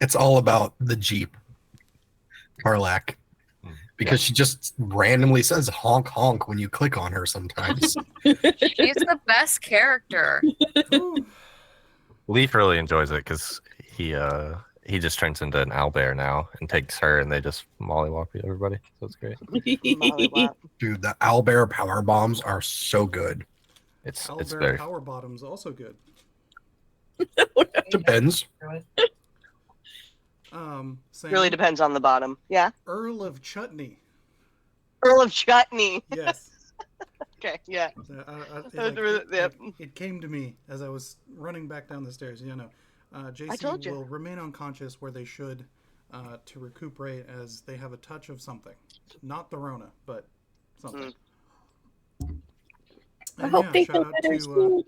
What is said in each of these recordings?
It's all about the Jeep. Karlak. Because she just randomly says honk honk when you click on her sometimes. She's the best character. Leaf really enjoys it because he just turns into an owlbear now and takes her, and they just mollywop everybody. So it's great. Dude, the owlbear power bombs are so good. It's Owlbear very power bottoms also good. Depends. Sam, Really depends on the bottom. Yeah. Earl of Chutney. Earl of Chutney. Yes. Okay. Yeah. It came to me as I was running back down the stairs. JC will remain unconscious where they should to recuperate, as they have a touch of something. Not the Rona, but something. I hope they feel better soon.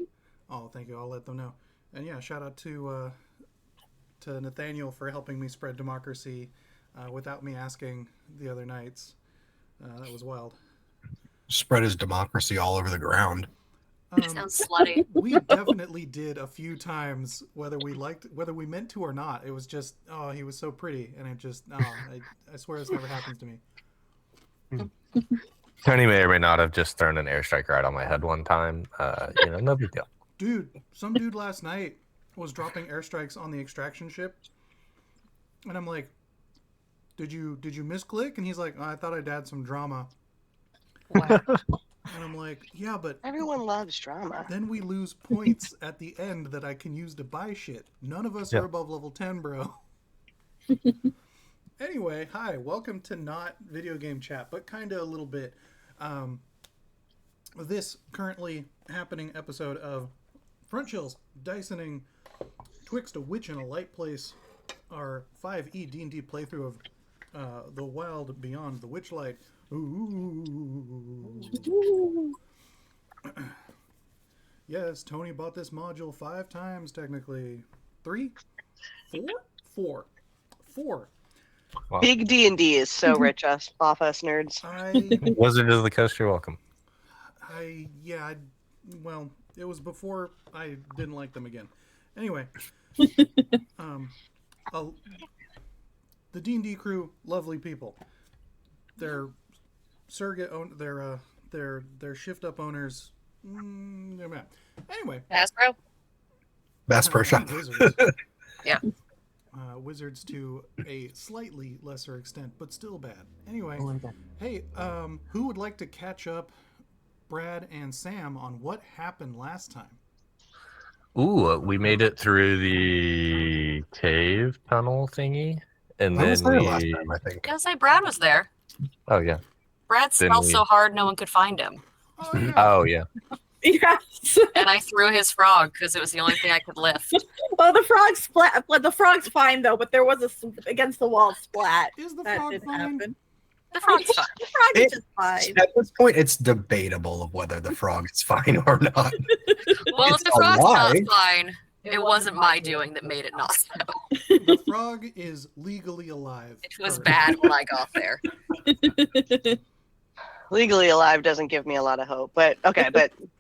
Oh, thank you. I'll let them know. And yeah, shout out to Nathaniel for helping me spread democracy without me asking the other nights. That was wild. Spread his democracy all over the ground. Sounds slutty. We definitely did a few times, whether we meant to or not. It was just, he was so pretty, and it just, I swear this never happens to me. Tony may or may not have just thrown an airstrike right on my head one time. No big deal. Dude, some dude last night was dropping airstrikes on the extraction ship, and I'm like, did you misclick? And he's like, I thought I'd add some drama. Wow. And I'm like, yeah, but everyone loves drama. Then we lose points at the end that I can use to buy shit. None of us are above level 10, bro. Anyway, hi, welcome to not video game chat, but kind of a little bit. This currently happening episode of Front Chills, Dicening, Twixt, a Witch in a Light Place, our 5e D&D playthrough of The Wild Beyond the Witchlight. Ooh. Yes, Tony bought this module 5 times, technically. 3? 4? 4. Wow. Big D&D is so rich off us nerds. Wizard of the Coast, you're welcome. Well, it was before I didn't like them again. Anyway, the D&D crew, lovely people. They're surrogate they're shift up owners. Anyway, Bass Pro Shop. Wizards. Yeah. Wizards to a slightly lesser extent, but still bad. Anyway, hey, who would like to catch up Brad and Sam on what happened last time? Ooh, we made it through the cave tunnel thingy, and I was then there last time, I think. I was say Brad was there. Oh yeah. Brad smelled so hard no one could find him. Oh yeah. Yes. And I threw his frog because it was the only thing I could lift. Well, the frog splat. The frog's fine though, but there was a against the wall splat. Is the that frog didn't fine? happen. The frog's fine. The frog is just fine. At this point, it's debatable of whether the frog is fine or not. Well, It's if the a frog's lie. not fine, it wasn't my doing that made it not so. The frog is legally alive. It was bad when I got there. Legally alive doesn't give me a lot of hope, but okay.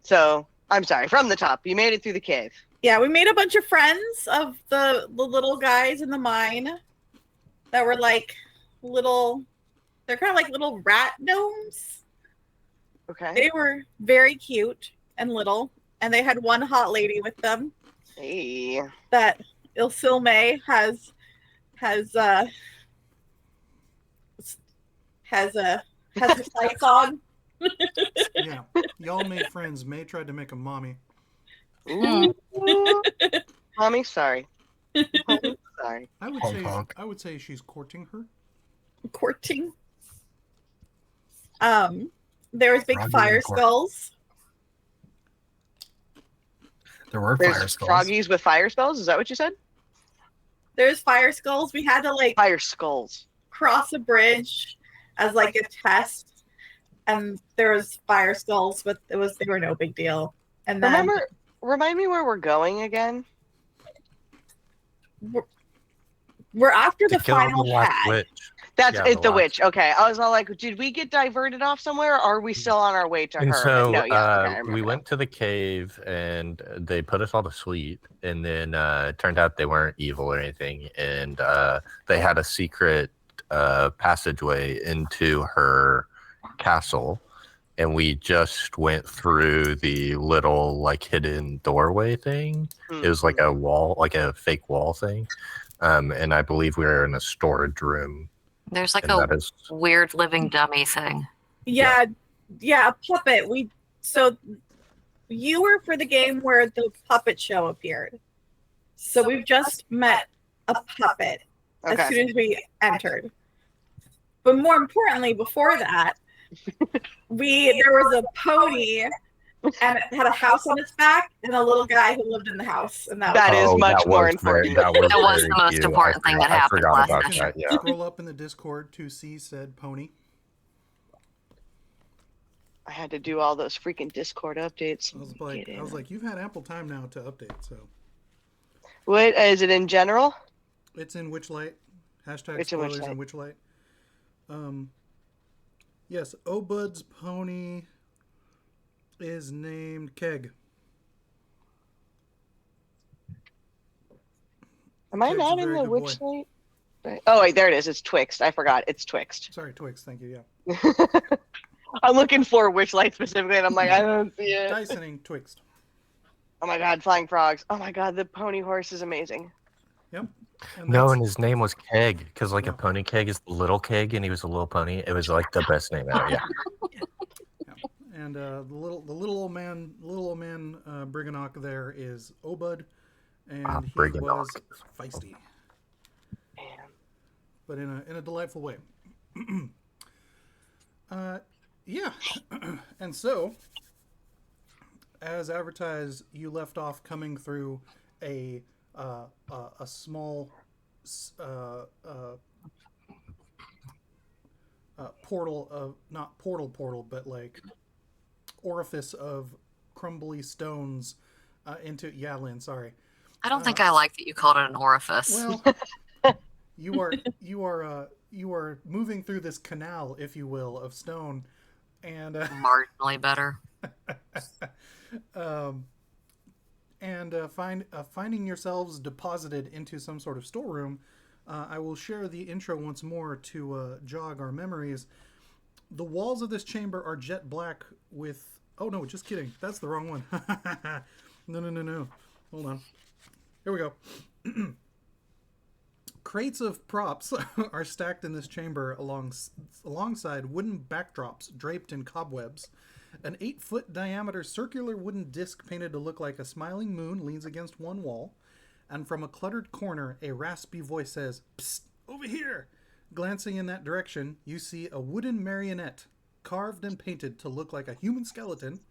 So I'm sorry. From the top, you made it through the cave. Yeah, we made a bunch of friends of the little guys in the mine that were like little. They're kind of like little rat gnomes. Okay. They were very cute and little, and they had one hot lady with them. Hey. That Isilme has a sights on. Yeah, y'all made friends. May tried to make a mommy. Ooh. Mommy, sorry. Mommy, sorry. I would say she's courting her. Courting. There was big Froggy fire and court. skulls. There were There's fire skulls. froggies with fire spells. Is that what you said? There's fire skulls. We had to like Fire skulls. cross a bridge as like a test, and there was fire skulls, but they were no big deal. And then Remind me where we're going again. we're after the To kill final the last hat. witch. That's Yeah, it. The last- witch. Okay, I was all like, did we get diverted off somewhere? Or are we still on our way to And her? so No, yeah, okay, I remember we now. went to the cave and they put us all to sleep. And then it turned out they weren't evil or anything. And they had a secret passageway into her castle. And we just went through the little like hidden doorway thing. It was like a wall, like a fake wall thing. And I believe we were in a storage room. There's like And a that is weird living dummy thing. Yeah, a puppet. So you were for the game where the puppet show appeared. So we've just met a puppet as Okay. soon as we entered. But more importantly, before that, there was a pony and it had a house on its back and a little guy who lived in the house. And That is much that more was important. That was, That was very the most cute. important thing that happened I forgot last about session. that. Yeah. Scroll up in the Discord to see said pony. I had to do all those freaking Discord updates. I was like, you've had ample time now to update. So What is it in general? it's in Witchlight. Hashtag It's in spoilers in Witchlight. Yes, Obud's pony is named Keg. Am I Keg's not a in very the good boy. Witchlight? Right. Oh wait, there it is. It's Twixt. I forgot. It's Twixt. Sorry, Twixt. Thank you. Yeah. I'm looking for Witchlight specifically, and I'm like, I don't see it. Dicening Twixt. Oh my god, flying frogs. Oh my god, the pony horse is amazing. Yep. No, that's- and his name was Keg because like Yeah. a pony keg is the little keg, and he was a little pony. It was like the best name ever. Yeah. And the little old man, Briganock there is Obud, and he Briganock. was feisty, Man. but in a delightful way. Yeah, and so as advertised, you left off coming through a small portal of not portal, but like orifice of crumbly stones into Lynn, sorry. I don't think I like that you called it an orifice. Well, you are moving through this canal, if you will, of stone, and Marginally better. finding yourselves deposited into some sort of storeroom. I will share the intro once more to jog our memories. The walls of this chamber are jet black with... Oh, no, just kidding. That's the wrong one. No. Hold on. Here we go. Crates of props are stacked in this chamber alongside wooden backdrops draped in cobwebs. An 8-foot diameter circular wooden disc painted to look like a smiling moon leans against one wall, and from a cluttered corner, a raspy voice says, "Psst, over here!" Glancing in that direction, you see a wooden marionette, carved and painted to look like a human skeleton.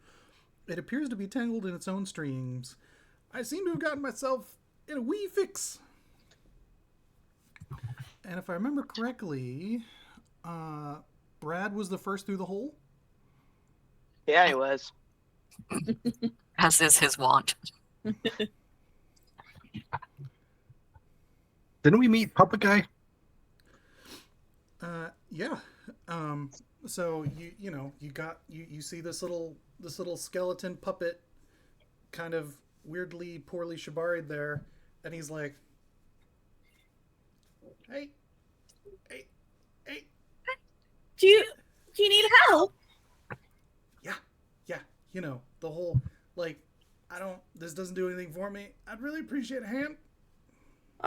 It appears to be tangled in its own strings. I seem to have gotten myself in a wee fix. And if I remember correctly, Brad was the first through the hole. Yeah, he was. As is his wont. Didn't we meet Puppet Guy? Yeah. So you see this little skeleton puppet, kind of weirdly, poorly shibari'd there, and he's like, "Hey, Do you need help? yeah, the whole like, this doesn't do anything for me. I'd really appreciate a hand."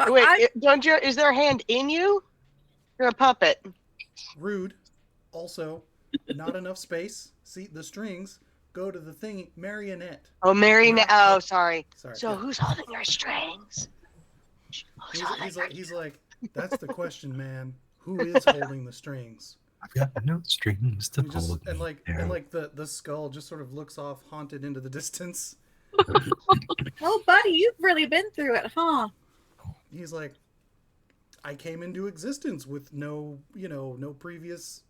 Wait, is there a hand in you? You're a puppet. Rude. Also, not enough space. See, the strings go to the thingy marionette. Oh, marionette. Oh, sorry. Sorry. So yeah. who's holding your strings? He's like, that's the question, man. Who is holding the strings? I've got no strings to He just, hold. and the skull just sort of looks off, haunted into the distance. Oh, buddy, you've really been through it, huh? He's like, I came into existence with no previous,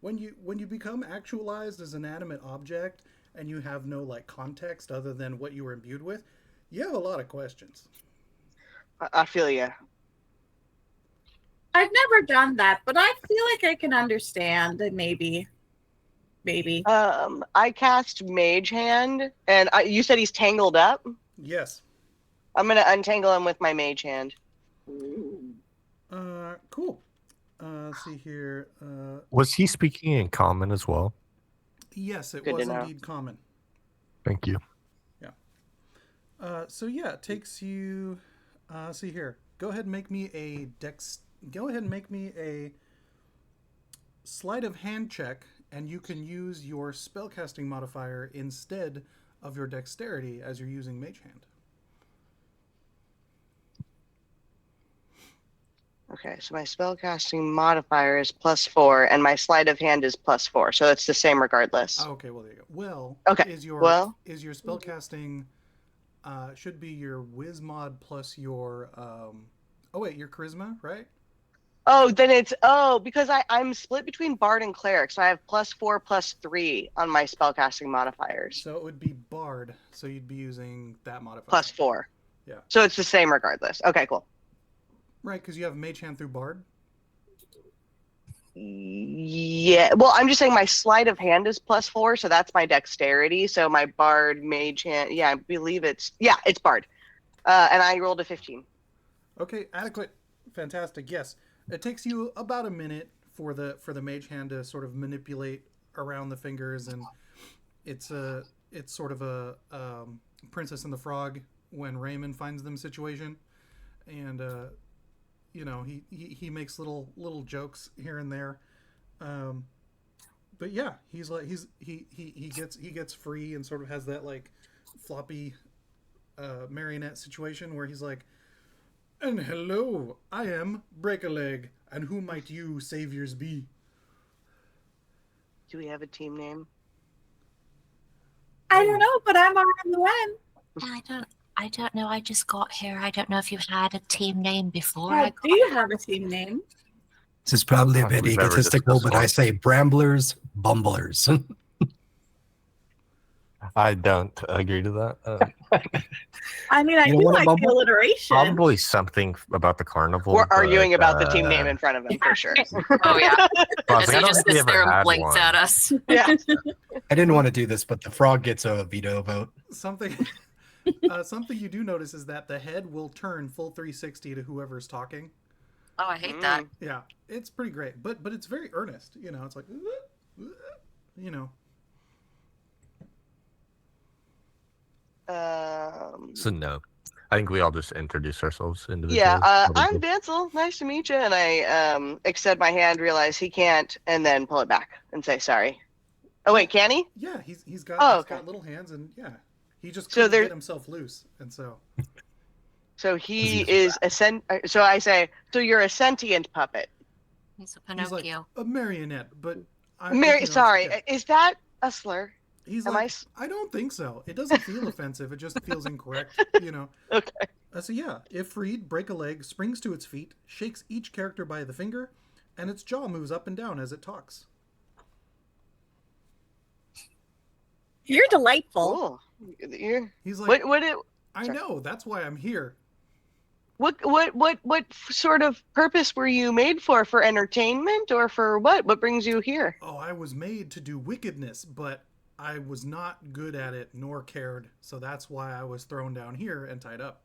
when you become actualized as an animate object and you have no like context other than what you were imbued with, you have a lot of questions. I feel you. I've never done that, but I feel like I can understand and maybe. I cast Mage Hand, and you said he's tangled up? Yes. I'm going to untangle him with my Mage Hand. Cool. Let's see here. Was he speaking in common as well? Yes, it Good was to know. indeed common. Thank you. So yeah, it takes you. See here. Go ahead and make me a dex. Go ahead and make me a sleight of hand check, and you can use your spellcasting modifier instead of your dexterity as you're using Mage Hand. Okay, so my spellcasting modifier is +4, and my sleight of hand is +4, so it's the same regardless. Oh, okay, well there you go. Well, Okay, is your spellcasting should be your Wiz mod plus your your charisma, right? Oh, then it's because I'm split between Bard and Cleric, so I have +4, +3 on my spellcasting modifiers. So it would be Bard, so you'd be using that modifier. +4. Yeah. So it's the same regardless. Okay, cool. Right, because you have Mage Hand through Bard. Yeah, well, I'm just saying my sleight of hand is +4, so that's my dexterity. So my Bard, Mage Hand, I believe it's Bard, and I rolled a 15. Okay, adequate, fantastic. Yes, it takes you about a minute for the Mage Hand to sort of manipulate around the fingers, and it's sort of a Princess and the Frog when Raymond finds them situation, and he makes little jokes here and there, but yeah, he gets free and sort of has that like floppy marionette situation where he's like, and hello, I am Break-a-Leg, and who might you saviors be? Do we have a team name? I don't know, but I'm Araluen. I don't know. I just got here. I don't know if you've had a team name before. Do you have a team name? This is probably a I don't bit think we've ever egotistical, discussed but I one. say Bramblers, Bumblers. I don't agree to that. I mean, I You don't do want a like the bumble? alliteration. Probably something about the carnival. We're arguing but, about the team name in front of him for sure. Oh yeah. I As was like, he I don't just think we sits ever there and had blinks one. at us. Yeah. I didn't want to do this, but the frog gets a veto vote. Something you do notice is that the head will turn full 360 to whoever's talking. Oh, I hate that. Yeah, it's pretty great, but it's very earnest. It's like, So no, I think we all just introduce ourselves individually. Yeah, I'm probably. Vansel. Nice to meet you. And I extend my hand, realize he can't, and then pull it back and say sorry. Oh wait, can he? yeah, he's got Okay. little hands, and yeah, he just So couldn't there- get himself loose, and so So he is So I say, so you're a sentient puppet. He's a he's like Pinocchio. a marionette. But Sorry, yeah. is that a slur? He's Am like, I don't think so. It doesn't feel offensive. It just feels incorrect. Okay. So yeah, if freed, Break-a-Leg springs to its feet, shakes each character by the finger, and its jaw moves up and down as it talks. You're delightful. Cool. You're, He's like, what I know. That's why I'm here. what sort of purpose were you made for? For entertainment or for what? What brings you here? Oh, I was made to do wickedness, but I was not good at it nor cared, so that's why I was thrown down here and tied up.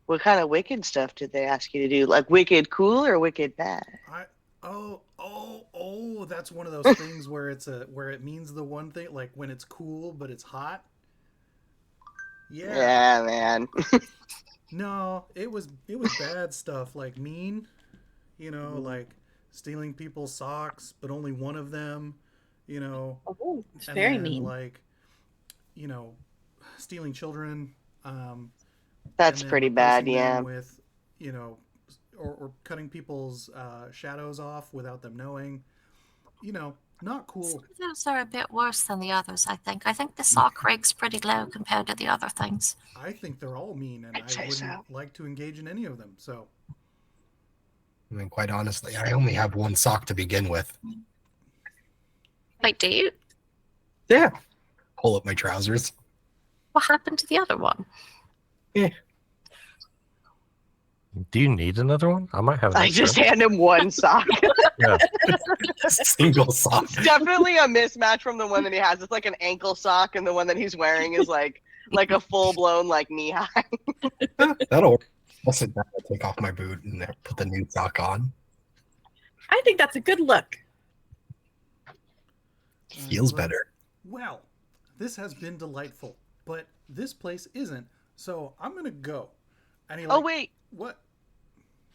What kind of wicked stuff did they ask you to do? Like wicked cool or wicked bad? That's one of those things where it means the one thing, like when it's cool but it's hot. Yeah, man. No, it was bad stuff, like mean, like stealing people's socks, but only one of them, Oh, it's and very then, mean. like, stealing children. That's and then pretty bad, replacing them yeah. with, or cutting people's shadows off without them knowing. Not cool. Some of those are a bit worse than the others, I think. I think the sock rig's pretty low compared to the other things. I think they're all mean, and I'd I say wouldn't so. like to engage in any of them. So, I mean, quite honestly, I only have one sock to begin with. Wait, do you? Yeah. Pull up my trousers. What happened to the other one? Do you need another one? I might have. I just hand him one sock. Yeah. Single sock. It's definitely a mismatch from the one that he has. It's like an ankle sock, and the one that he's wearing is like a full blown like knee high. That'll work. I'll sit down and take off my boot and put the new sock on. I think that's a good look. Feels better. Well, this has been delightful, but this place isn't. So I'm gonna go. And he Oh like, wait, what?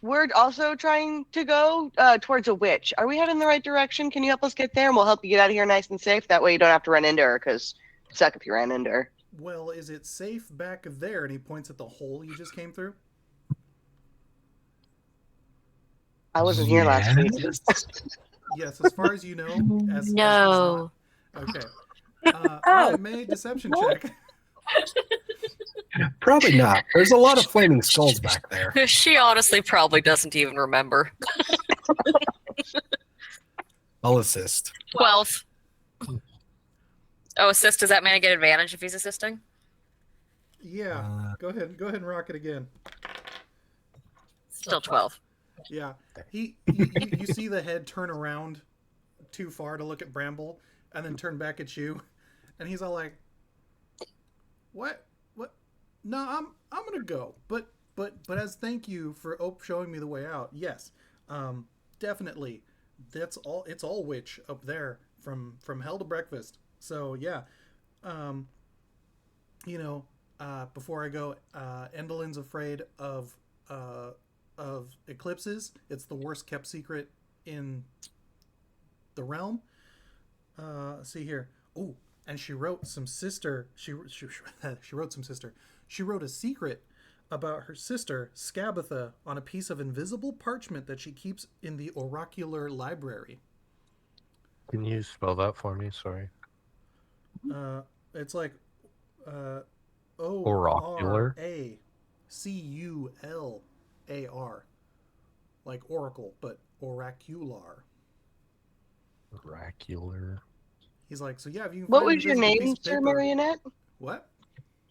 we're also trying to go towards a witch. Are we heading the right direction? Can you help us get there, and we'll help you get out of here nice and safe? That way you don't have to run into her, because suck if you ran into her. Well, is it safe back there? And he points at the hole you just came through. I wasn't here last week. Yes, as far as you know. As No. okay. I made deception check. Probably not. There's a lot of flaming skulls back there. She honestly probably doesn't even remember. I'll assist. 12. Oh, assist, does that mean I get advantage if he's assisting? Yeah. Go ahead and rock it again. Still 12. Yeah. You see the head turn around too far to look at Bramble and then turn back at you. And he's all like, What? No, I'm gonna go. But as thank you for showing me the way out, yes. Definitely. That's all it's all witch up there from hell to breakfast. So yeah. Before I go, Endelin's afraid of eclipses. It's the worst kept secret in the realm. See here. Oh, and she wrote some sister. She wrote some sister. She wrote a secret about her sister Scabatha on a piece of invisible parchment that she keeps in the oracular library. Can you spell that for me? Sorry. It's like Oracular? ORACULAR, like oracle, but oracular. Oracular. He's like, so yeah, if you can What find was your invisible piece name, of Sir paper- Marionette? What?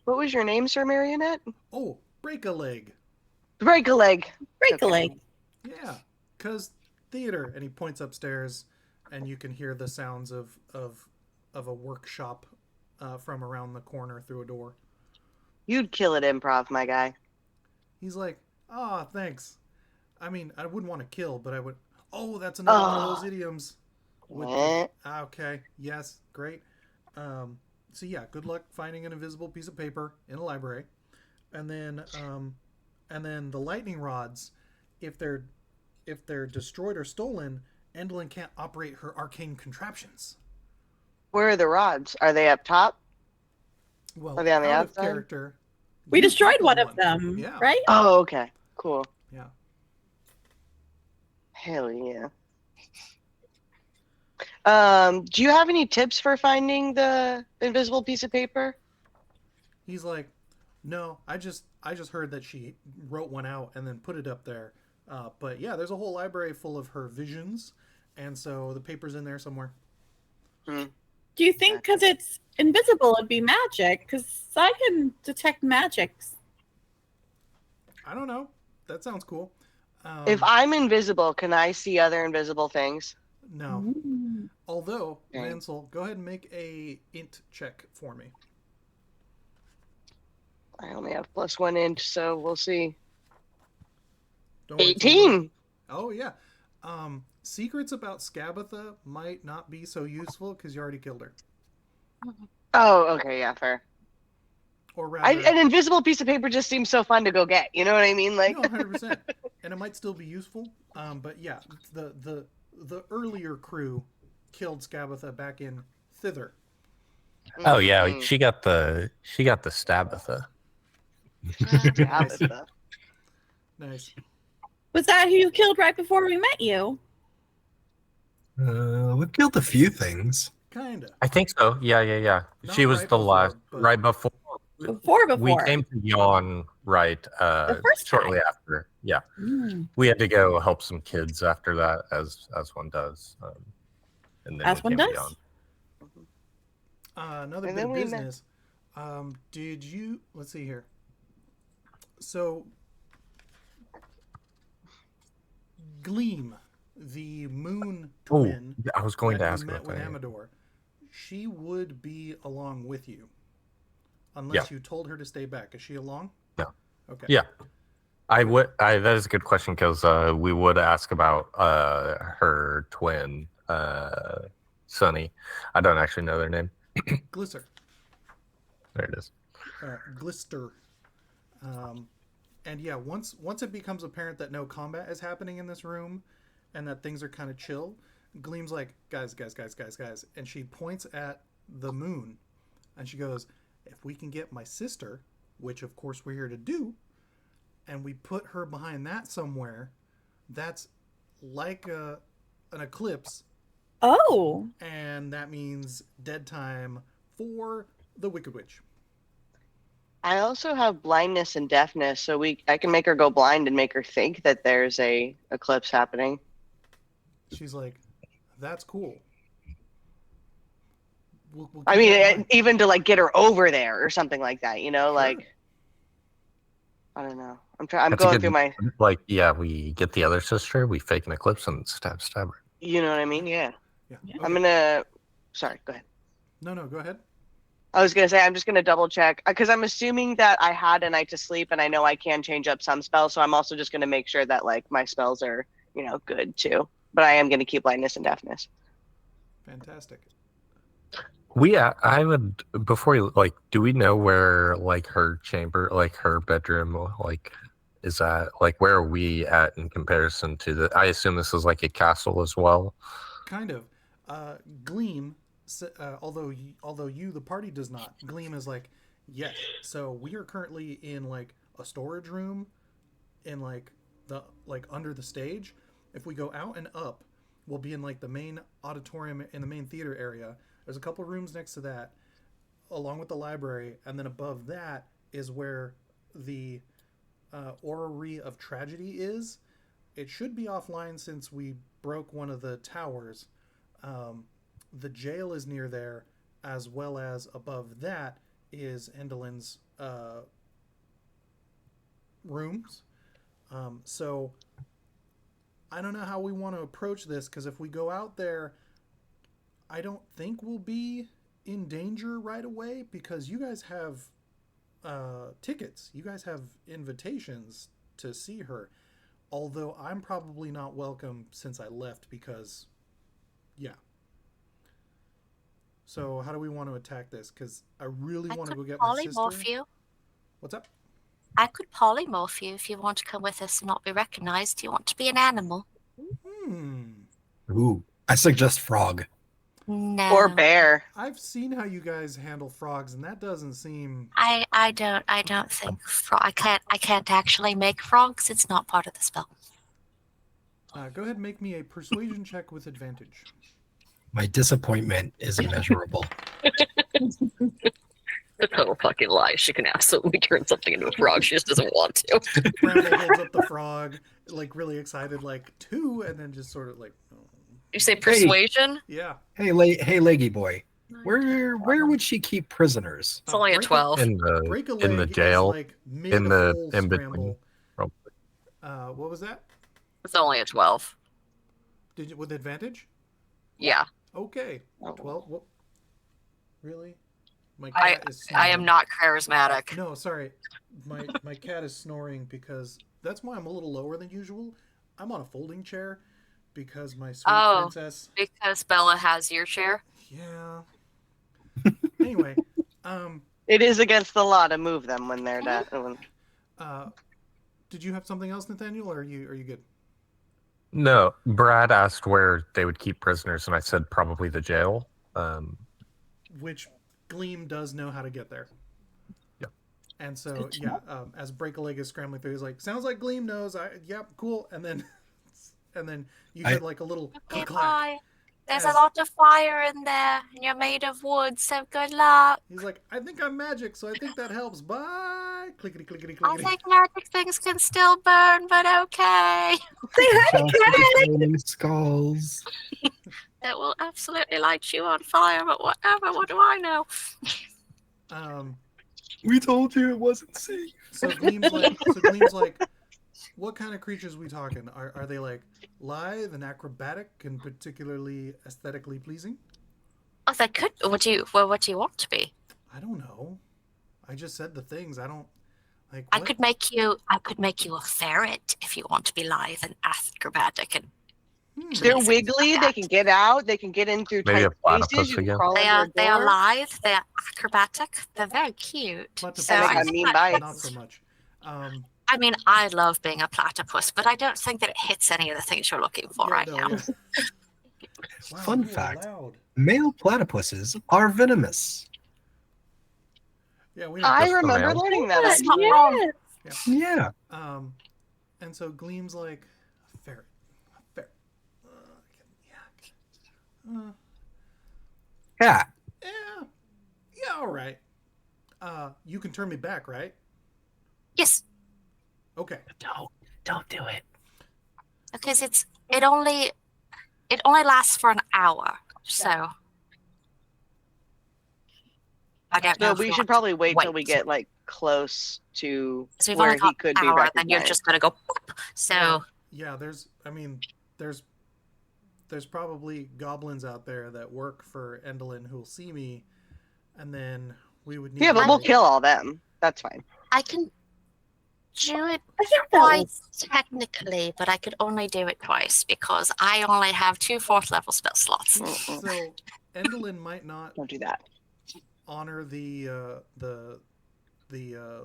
What was your name, Sir Marionette? Oh, break a leg. Break a leg. Break a leg. Yeah, cause theater. And he points upstairs, and you can hear the sounds of a workshop from around the corner through a door. You'd kill at improv, my guy. He's like, thanks. I mean, I wouldn't want to kill, but I would. Oh, that's another one of those idioms. Okay, yes, great. So yeah, good luck finding an invisible piece of paper in a library, and then the lightning rods, if they're destroyed or stolen, Endelin can't operate her arcane contraptions. Where are the rods? Are they up top? Well, Are they on the out of outside? character. We you destroyed took one of them, Yeah. right? Oh, okay. Cool. Yeah. Hell yeah. Do you have any tips for finding the invisible piece of paper? He's like, no, I just heard that she wrote one out and then put it up there. But yeah, there's a whole library full of her visions, and so the paper's in there somewhere. Do you think because it's invisible it'd be magic? Because I can detect magics. I don't know. That sounds cool. If I'm invisible, can I see other invisible things? No. Although, Okay. Vansel, go ahead and make a int check for me. I only have +1 int, so we'll see. Don't worry, it's a little- 18! Oh, yeah. Secrets about Scabatha might not be so useful because you already killed her. Oh, okay, yeah, fair. Or rather, An invisible piece of paper just seems so fun to go get. You know what I mean? Like, no, 100%. And it might still be useful. But yeah, the earlier crew killed Scabatha back in Thither. Oh yeah, Mhm. she got the Stabatha. Scabatha. Nice. Was that who you killed right before we met you? We've killed a few things. Kinda. I think so. Yeah. Not She was right the before, last but- right before. Before. We came to Yawn right first shortly time. after. Yeah. Mm. We had to go help some kids after that, as one does. And then As we one came to does. Yawn. Another And bit then of we met- business. Did you? Let's see here. So, Gleam, the moon Oh, twin I was going to that ask you met about with that. Amador, she would be along with you. Unless you told her to stay back. Is she along? No. Okay. Yeah. That is a good question because we would ask about her twin, Sunny. I don't actually know their name. Glisser. There it is. Glister. And yeah, once it becomes apparent that no combat is happening in this room and that things are kind of chill, Gleam's like, guys. And she points at the moon and she goes, if we can get my sister, which of course we're here to do, and we put her behind that somewhere, that's like an eclipse. Oh. And that means dead time for the Wicked Witch. I also have blindness and deafness, so I can make her go blind and make her think that there's a eclipse happening. She's like, that's cool. We'll I keep mean, that in mind. even to like get her over there or something like that, you know, Sure. like I don't know. I'm That's a going good- through my, Like, yeah, we get the other sister, we fake an eclipse and stab her. you know what I mean? Yeah. Yeah. Yeah. I'm gonna. Sorry, go ahead. No, go ahead. I was gonna say I'm just gonna double check because I'm assuming that I had a night to sleep and I know I can change up some spells, so I'm also just gonna make sure that like my spells are good too. But I am gonna keep blindness and deafness. Fantastic. I would, before you, like, do we know where, like, her chamber, like, her bedroom, like, is that, like, where are we at in comparison to I assume this is, like, a castle as well? Kind of. Gleam, although you, the party, does not. Gleam is like, yes. So we are currently in, like, a storage room in, like, under the stage. If we go out and up, we'll be in, like, the main auditorium in the main theater area. There's a couple rooms next to that, along with the library, and then above that is where the Orrery of Tragedy is. It should be offline since we broke one of the towers. The jail is near there, as well as above that is Endelin's rooms. So I don't know how we want to approach this, because if we go out there, I don't think we'll be in danger right away, because you guys have tickets. You guys have invitations to see her. Although I'm probably not welcome since I left because, yeah. So how do we want to attack this? Because I really want to go get my sister. Polymorph you. What's up? I could polymorph you if you want to come with us and not be recognized. Do you want to be an animal? Ooh, I suggest frog. No. Or bear. I've seen how you guys handle frogs, and that doesn't seem. I don't think I can't actually make frogs. It's not part of the spell. Go ahead and make me a persuasion check with advantage. My disappointment is immeasurable. The total fucking lie. She can absolutely turn something into a frog. She just doesn't want to. Bramble holds up the frog, like really excited, like 2, and then just sort of like, oh. You say persuasion? Yeah. Hey, leggy boy, where would she keep prisoners? It's only a 12. Break a leg in the jail, is like in the mid-hole in scramble. between. What was that? It's only a 12. Did you with advantage? Yeah. Okay. 12. What? Really? My I cat is snoring. am not charismatic. No, sorry. My cat is snoring because that's why I'm a little lower than usual. I'm on a folding chair because my sweet princess. Because Bella has your chair. Yeah. Anyway, It is against the law to move them when they're that. did you have something else, Nathaniel, or are you good? No, Brad asked where they would keep prisoners, and I said probably the jail. Which Gleam does know how to get there. Yep. And so, yeah, as Break-a-Leg is scrambling through, he's like, sounds like Gleam knows. Yep, cool. And then you hear like a little Okay, clack. bye. There's Yes. a lot of fire in there, and you're made of wood, so good luck. He's like, I think I'm magic, so I think that helps. Bye. Clickety, clickety, I clickety. think magic things can still burn, but okay. Say hi to Cat. Flaming skulls. It will absolutely light you on fire, but whatever. What do I know? We told you it wasn't safe. So Gleam's like, What kind of creatures we talking? Are they like lithe and acrobatic and particularly aesthetically pleasing? Oh, they could. What do you want to be? I don't know. I just said the things. I don't like. I What? could make you a ferret if you want to be lithe and acrobatic, and They're Please. wiggly. They can get out. They can get in through Maybe tight a platypus spaces. You can again? crawl they under are a they are door. lithe. They are acrobatic. They're very cute. Platypus So They I got think mean that bites. Not hits- so much. I mean, I love being a platypus, but I don't think that it hits any of the things you're looking for right now. Yeah. Wow, Fun you are fact. loud. Male platypuses are venomous. Yeah, we know. I Just the remember male? learning that. That's not Yes. Yeah. And so Gleam's like a ferret. A ferret. Cat. Yeah, all right. You can turn me back, right? Yes, Okay. Don't do it. because it only lasts for an hour, so I don't know. So if we you should want probably wait till we wait. get like close to So we've where only got he could an be hour, then you're recognized. just gonna go. Boop. So Yeah, there's probably goblins out there that work for Endolin who'll see me, and then we would need. Yeah, to, but we'll like- kill all them. That's fine. I can do it I think that was twice technically, but I could only do it twice because I only have 2 4th level spell slots. Mm-mm. So Endolin might not Don't do that. honor the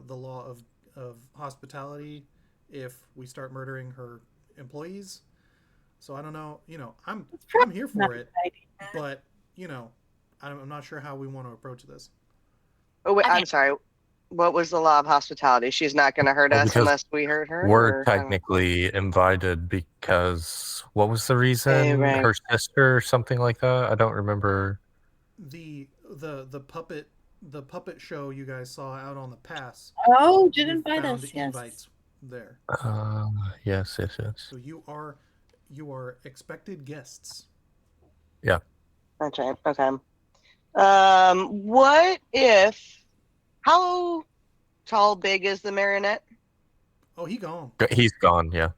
law of hospitality if we start murdering her employees. So I don't know. I'm here for it, but I'm not sure how we want to approach this. Oh wait, Okay. I'm sorry. What was the law of hospitality? She's not going to hurt Well, us because unless we hurt her. We're or- I don't- technically invited because what was the reason? right. Her sister or something like that? I don't remember. The puppet show you guys saw out on the pass. Oh, did we invite found us, yes. invites there. Yes. So you are expected guests. That's right. Okay. What if? How tall, big is the marionette? Oh, he gone. He's gone, yeah.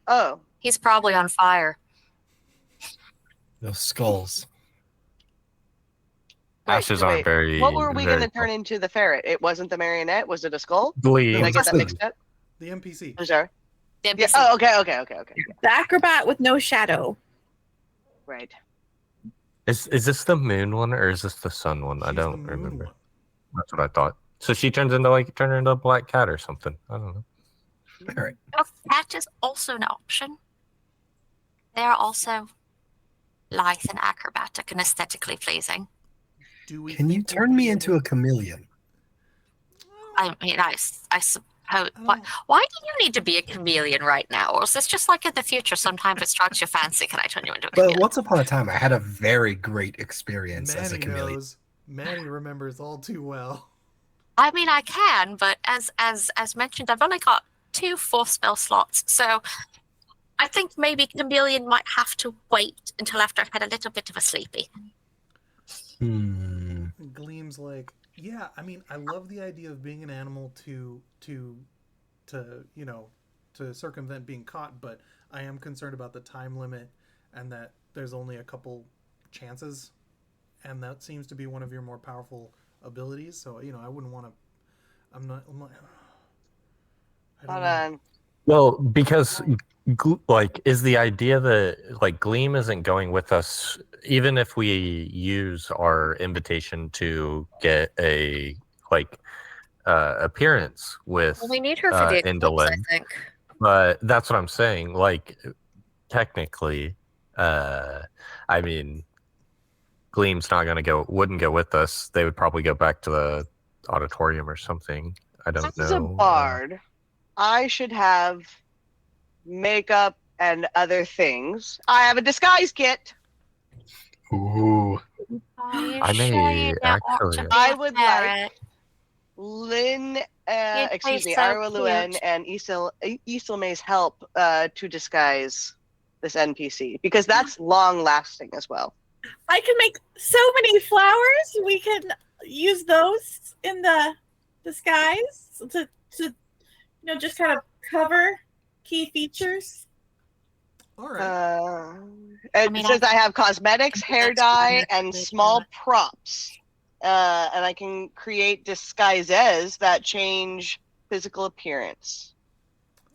Oh, He's probably on fire. Those skulls. Wait, Ashes aren't wait. very. What were we very going to turn into the ferret? It wasn't the marionette. Was it a skull? Glee. Did I get that Glee. mixed up? The NPC. I'm sorry. The Yeah. NPC. Oh, okay. The acrobat with no shadow. Right. Is this the moon one or is this the sun one? I She's the don't moon remember. one. That's what I thought. So she turns into a black cat or something. I don't know. All right. A cat is also an option. They are also lithe and acrobatic and aesthetically pleasing. Do we Can you think we'll turn me be into able- a chameleon? I mean, I suppose. I Why, don't- why do you need to be a chameleon right now? Or is this just like in the future? Sometimes it strikes your fancy. Can I turn you into a But chameleon? once upon a time, I had a very great experience as a Manny chameleon. knows. Manny remembers all too well. I mean, I can, but as mentioned, I've only got 2 4th spell slots, so I think maybe chameleon might have to wait until after I've had a little bit of a sleepy. Gleam's like, yeah, I mean, I love the idea of being an animal to circumvent being caught, but I am concerned about the time limit and that there's only a couple chances, and that seems to be one of your more powerful abilities. So I wouldn't want to. I'm not. I don't Hold know. on. Well, because is the idea that Gleam isn't going with us, even if we use our invitation to get a appearance with Well, we need her for the eclipse, I Indolin. think. But that's what I'm saying. Technically, I mean, Gleam's wouldn't go with us. They would probably go back to the auditorium or something. I don't know. As a bard, I should have makeup and other things. I have a disguise kit. Ooh. Are you I sure may you don't want to actually- be I a would ferret? Lynn, You'd be excuse me, so Araluen cute. and Isilme's help to disguise this NPC because that's long lasting as well. I can make so many flowers. We can use those in the disguise to just kind of key features? All right. It mean, says I- I have cosmetics, hair That's dye, pretty and good, small yeah. props. And I can create disguises that change physical appearance.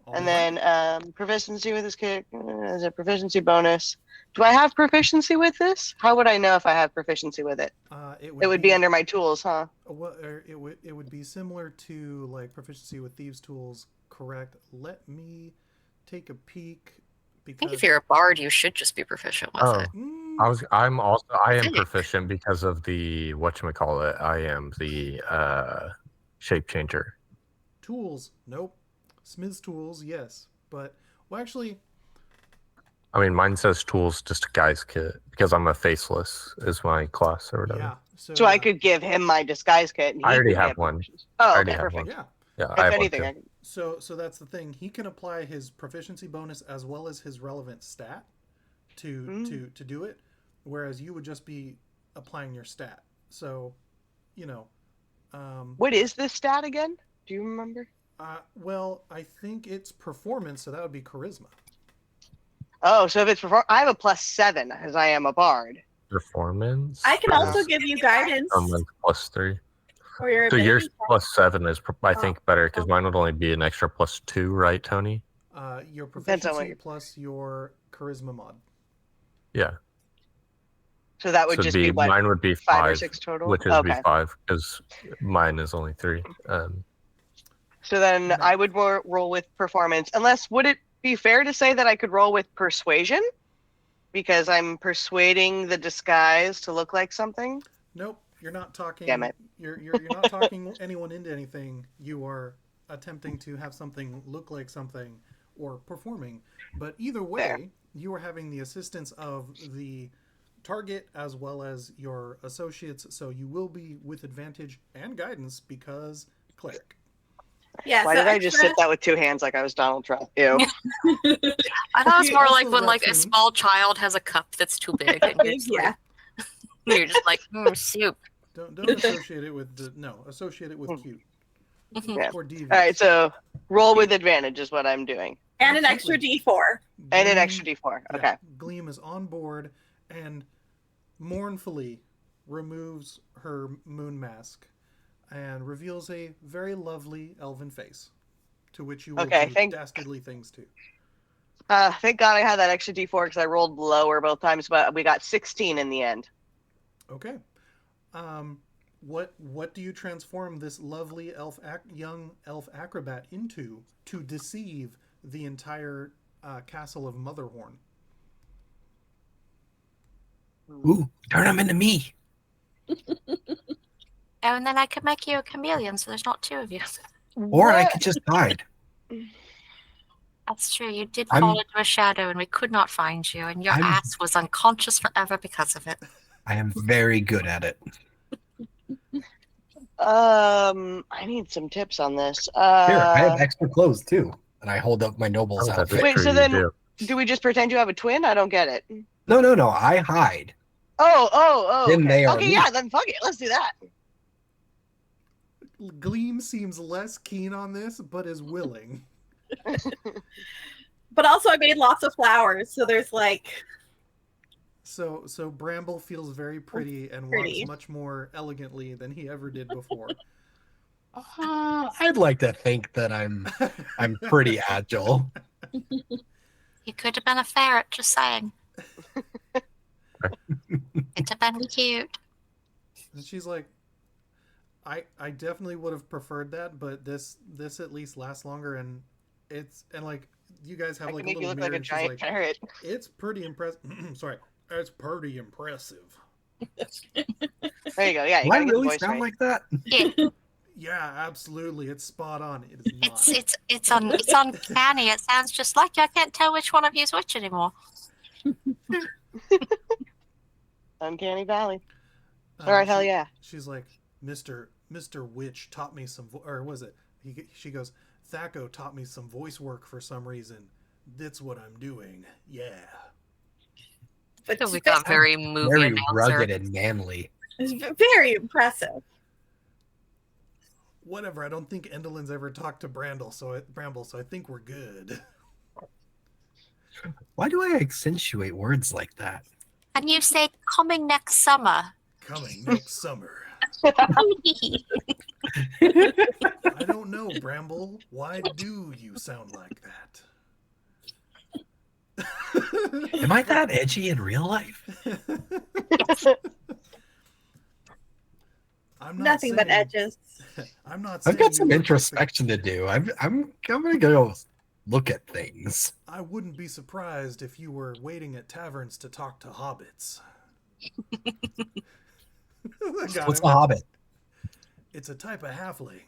All And right. then proficiency with this kit as a proficiency bonus. Do I have proficiency with this? How would I know if I have proficiency with it? It It would be under my tools, huh? Well, it would be similar to like proficiency with thieves' tools. Correct. Let me take a peek. I think Because if you're a bard, you should just be proficient with Oh. it. I am think. proficient because of the whatchamacallit. I am the shape changer. tools. Nope. Smith's tools. Yes, but well, actually, I mean, mine says tools, just a guy's kit because I'm a faceless is my class or whatever. yeah. So I could give him my disguise kit. And he I already could have get one. proficiency. Oh, I already okay, have perfect. one. Yeah. Yeah, If I have anything, one I too. can... So that's the thing. He can apply his proficiency bonus as well as his relevant stat to do it, whereas you would just be applying your stat. So, you know, What is this stat again? Do you remember? well, I think it's performance, so that would be charisma. Oh, so if it's I have a +7 as I am a bard. Performance. I can also is give you guidance someone's +3. for your So yours ability. +7 is, I think, better because mine would only be an extra +2, right, Tony? Your Depends on what proficiency you're- plus your charisma mod. Yeah. So that would So it'd just be what, mine would be 5 or 5, 6 total? which is Okay. B5 because mine is only 3. So then No. I would roll with performance. Unless, would it be fair to say that I could roll with persuasion? Because I'm persuading the disguise to look like something? Nope, you're not talking. Damn it. You're not talking anyone into anything. You are attempting to have something look like something or performing. But either way, Fair. you are having the assistance of the target as well as your associates, so you will be with advantage and guidance because cleric. Yeah, Why so did I just extra- sit that with 2 hands like I was Donald Trump? Ew. I thought it's You more also like when like a raccoon. small child has a cup that's too big, and you're just Yeah. like, you're just like soup. Don't associate it with associate it with cute Yeah. or devious. All right, so roll with advantage is what I'm doing. And an extra D4. And an Gleam- extra D4. yeah, Okay. Gleam is on board and mournfully removes her moon mask and reveals a very lovely elven face, to which you will Okay, do dastardly things to. Thank God I had that extra D4 because I rolled lower both times, but we got 16 in the end. Okay. What do you transform this lovely young elf acrobat into to deceive the entire castle of Motherhorn? Ooh, turn him into me. Oh, and then I could make you a chameleon, so there's not 2 of you. Or I What? could just hide. That's true. You did I'm- fall into a shadow, and we could not find you, and your I'm- ass was unconscious forever because of it. I am very good at it. I need some tips on this. Here, I have extra clothes too. And I hold up my noble's Oh, that's outfit. Wait, true, so you then- do. Do we just pretend you have a twin? I don't get it. No. I hide. Oh. Then Okay, they are okay, me. yeah, then fuck it. Let's do that. Gleam seems less keen on this, but is willing. But also I made lots of flowers, so there's like So Bramble feels very pretty and Pretty. walks much more elegantly than he ever did before. I'd like to think that I'm pretty agile. You could have been a ferret, just saying. It'd have been cute. And she's like, I definitely would have preferred that, but this at least lasts longer, and like you guys have I like can a make you little look mirror. like a And she's giant like, parrot. it's pretty impressive. Sorry, it's pretty impressive. There you go. Yeah, you Do I gotta get the really voice sound right. like that? Yeah, Yeah, absolutely. It's spot on. It is not. it's uncanny. It sounds just like you. I can't tell which one of you is which anymore. Uncanny Valley. All right, hell yeah. She's like, Mr. Witch taught me some, or was it? She goes, Thaco taught me some voice work for some reason. That's what I'm doing. Yeah. but So we got very movie Very announcer. rugged and manly. it's very impressive. Whatever. I don't think Endelin's ever talked to Bramble, so I think we're good. Why do I accentuate words like that? And you say coming next summer. Coming next summer. I don't know, Bramble. Why do you sound like that? Am I that edgy in real life? I'm not Nothing but saying- edges. I'm not. I've saying got some you're introspection to do. I'm gonna go look at things. I wouldn't be surprised if you were waiting at taverns to talk to hobbits. I got What's him. a hobbit? It's a type of halfling.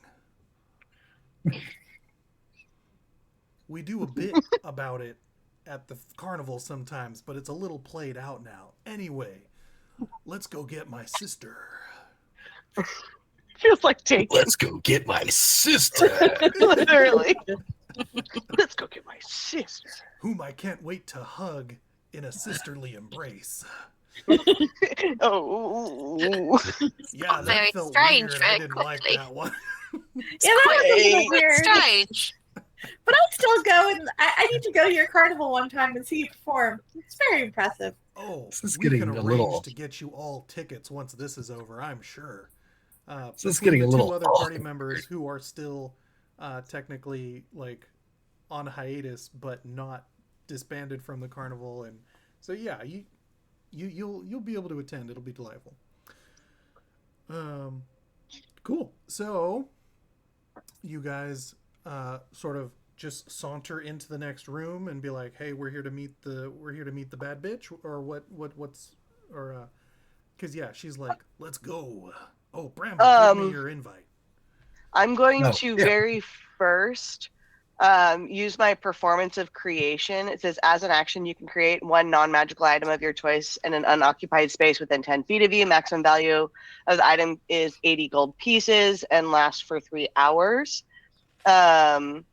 We do a bit about it at the carnival sometimes, but it's a little played out now. Anyway, let's go get my sister. Feels like taking Let's go get my sister. literally. Let's go get my sister. Whom I can't wait to hug in a sisterly embrace. Oh, Yeah, that Very felt strange, weird. I very didn't quickly. like that one. Yeah, that was a little weird. Strange. But I'll still go, and I need to go to your carnival one time and see you perform. It's very impressive. Oh, This is we getting can a arrange little- to get you all tickets once this is over, I'm sure. This is Between getting a the little two other off. party members who are still technically like on hiatus, but not disbanded from the carnival, and so yeah, you'll be able to attend. It'll be delightful. Cool. So you guys sort of just saunter into the next room and be like, "Hey, we're here to meet the bad bitch," or what's or because yeah, she's like, "Let's go." Oh, Bramble, give me your invite. I'm going Oh, to yeah. very first use my performance of creation. It says, as an action, you can create one non-magical item of your choice in an unoccupied space within 10 feet of you. Maximum value of the item is 80 gold pieces and lasts for 3 hours. Maximum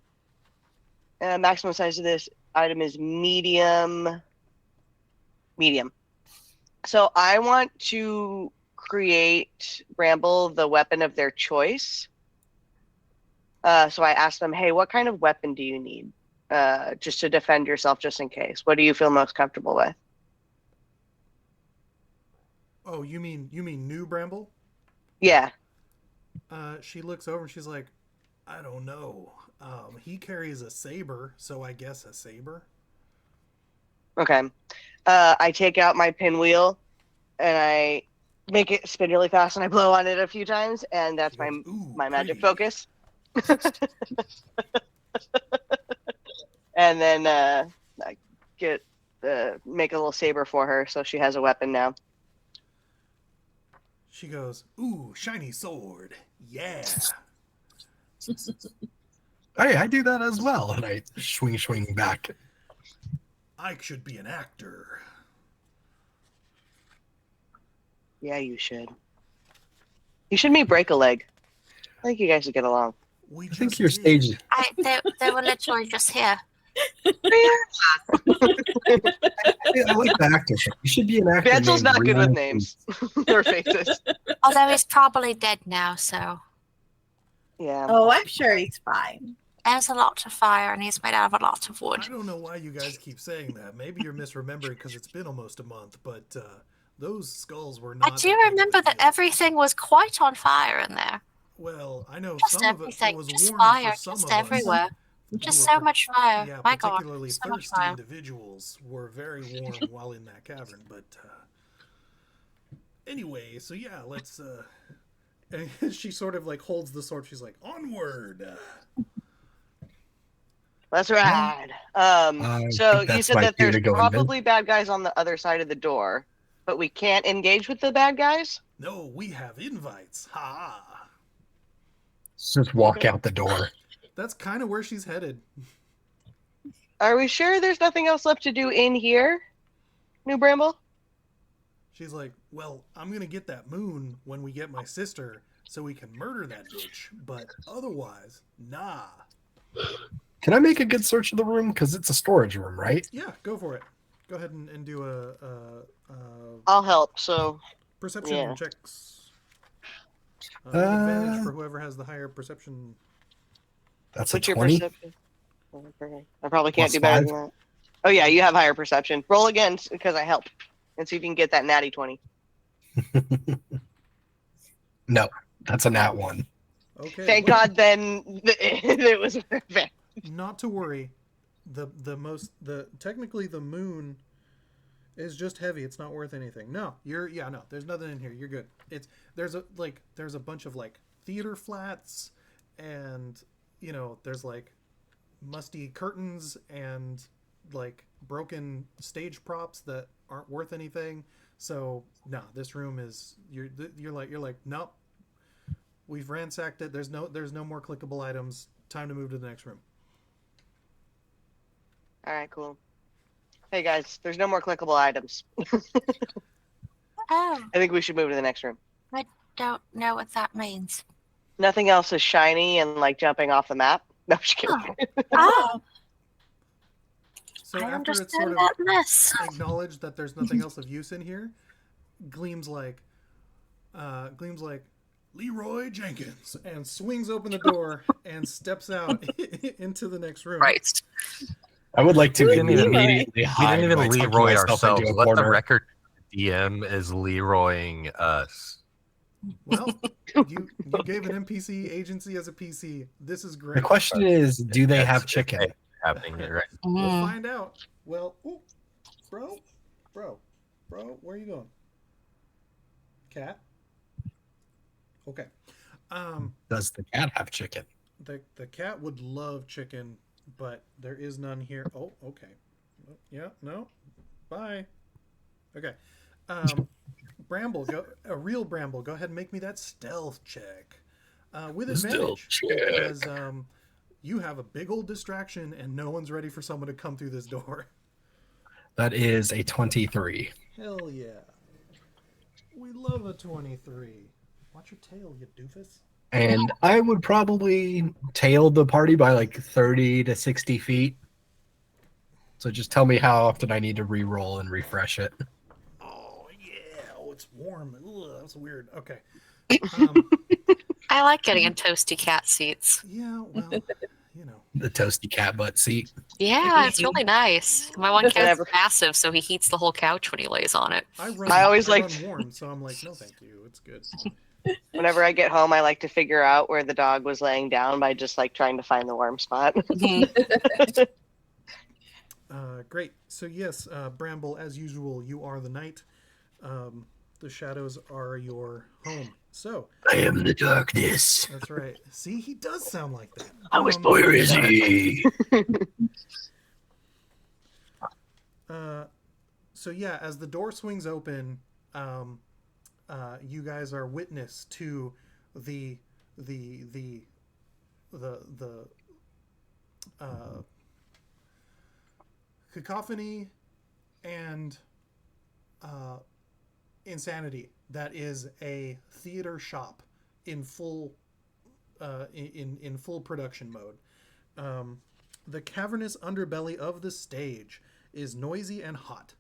size of this item is medium. So I want to create Bramble the weapon of their choice. So I asked them, hey, what kind of weapon do you need just to defend yourself just in case? What do you feel most comfortable with? Oh, you mean new Bramble? Yeah. She looks over and she's like, I don't know. He carries a saber, so I guess a saber. Okay. I take out my pinwheel and I make it spin really fast and I blow on it a few times, and that's She goes, "Ooh, my magic pretty." focus. And then I make a little saber for her so she has a weapon now. She goes, ooh, shiny sword. Yeah. Hey, I do that as well, and I swing back. I should be an actor. Yeah, you should. You should meet Break a Leg. I think you guys would get along. We I think just your did. stage. They were literally just here. I like the actor. You should be an actor. Vansel's named not good with Rihanna. names or faces. Although he's probably dead now, so Yeah. Oh, I'm sure he's fine. there's a lot of fire and he's made out of a lot of wood. I don't know why you guys keep saying that. Maybe you're misremembering because it's been almost a month, but those skulls were not. I do that big of a remember that deal. everything was quite on fire in there. Well, I know Just some of it everything, was just warm fire, for some just of us. everywhere. who Just were so much fire. Yeah, My God, particularly so much thirsty fire. individuals were very warm while in that cavern. But anyway, so yeah, let's. And she sort of like holds the sword. She's like, "Onward!" Let's ride. I So think you that's said my that cue there's to go in probably bad guys on the other side of the door, but we can't engage with the bad guys? No, we have invites. Ha! Just walk out the door. That's kind of where she's headed. Are we sure there's nothing else left to do in here, New Bramble? She's like, "Well, I'm gonna get that moon when we get my sister, so we can murder that bitch. But otherwise, nah." Can I make a good search of the room? Because it's a storage room, right? Yeah, go for it. Go ahead and do a I'll help. So perception Yeah. checks. Advantage Uh, for whoever has the higher perception. That's a what's your 20. perception? I probably can't Plus do better 5? than Oh yeah, you have higher perception. Roll again because I help, and see if you can get that natty 20. No, that's a nat 1. Okay. Thank well, God. Then it was perfect. Not to worry. Technically the moon is just heavy. It's not worth anything. No, no. There's nothing in here. You're good. There's a bunch of like theater flats, and there's like musty curtains and like broken stage props that aren't worth anything. So no, this room is you're like nope. We've ransacked it. There's no more clickable items. Time to move to the next room. All right, cool. Hey guys, there's no more clickable items. Oh, I think we should move to the next room. I don't know what that means. Nothing else is shiny and like jumping off the map. No, I'm just kidding. Oh, So I after it's understand sort of that mess. acknowledged that there's nothing else of use in here, Gleam's like Leroy Jenkins and swings open the door and steps out into the next room. Christ. I would like to We didn't even- immediately We hide didn't even by tucking Leroy myself ourselves. into a Let the corner. record DM is Leroying us. Well, you gave an NPC agency as a PC. This is great. The question is, do they have chicken? Happening right. We'll Mm. find out. Well, ooh, bro, where are you going? Cat? Okay. Does the cat have chicken? The cat would love chicken, but there is none here. Oh, okay. Yeah, no. Bye. Okay. Bramble, a real Bramble, go ahead and make me that stealth check. With advantage. Because you have a big old distraction and no one's ready for someone to come through this door. That is a 23. Hell yeah. We love a 23. Watch your tail, you doofus. And I would probably tail the party by like 30 to 60 feet. So just tell me how often I need to re-roll and refresh it. Oh, yeah. Oh, it's warm. Ugh, that's weird. Okay. I like getting in toasty cat seats. Yeah, well, The toasty cat butt seat. Yeah, it's really nice. My one cat's Whatever. massive, so he heats the whole couch when he lays on it. I always run liked- warm, so I'm like, no, thank you. It's good. Whenever I get home, I like to figure out where the dog was laying down by just like trying to find the warm spot. Great. So yes, Bramble, as usual, you are the knight. The shadows are your home. So I am the darkness. that's right. See, he does sound like that. Where is he? So yeah, as the door swings open, you guys are witness to the cacophony and insanity that is a theater shop in full in full production mode. The cavernous underbelly of the stage is noisy and hot.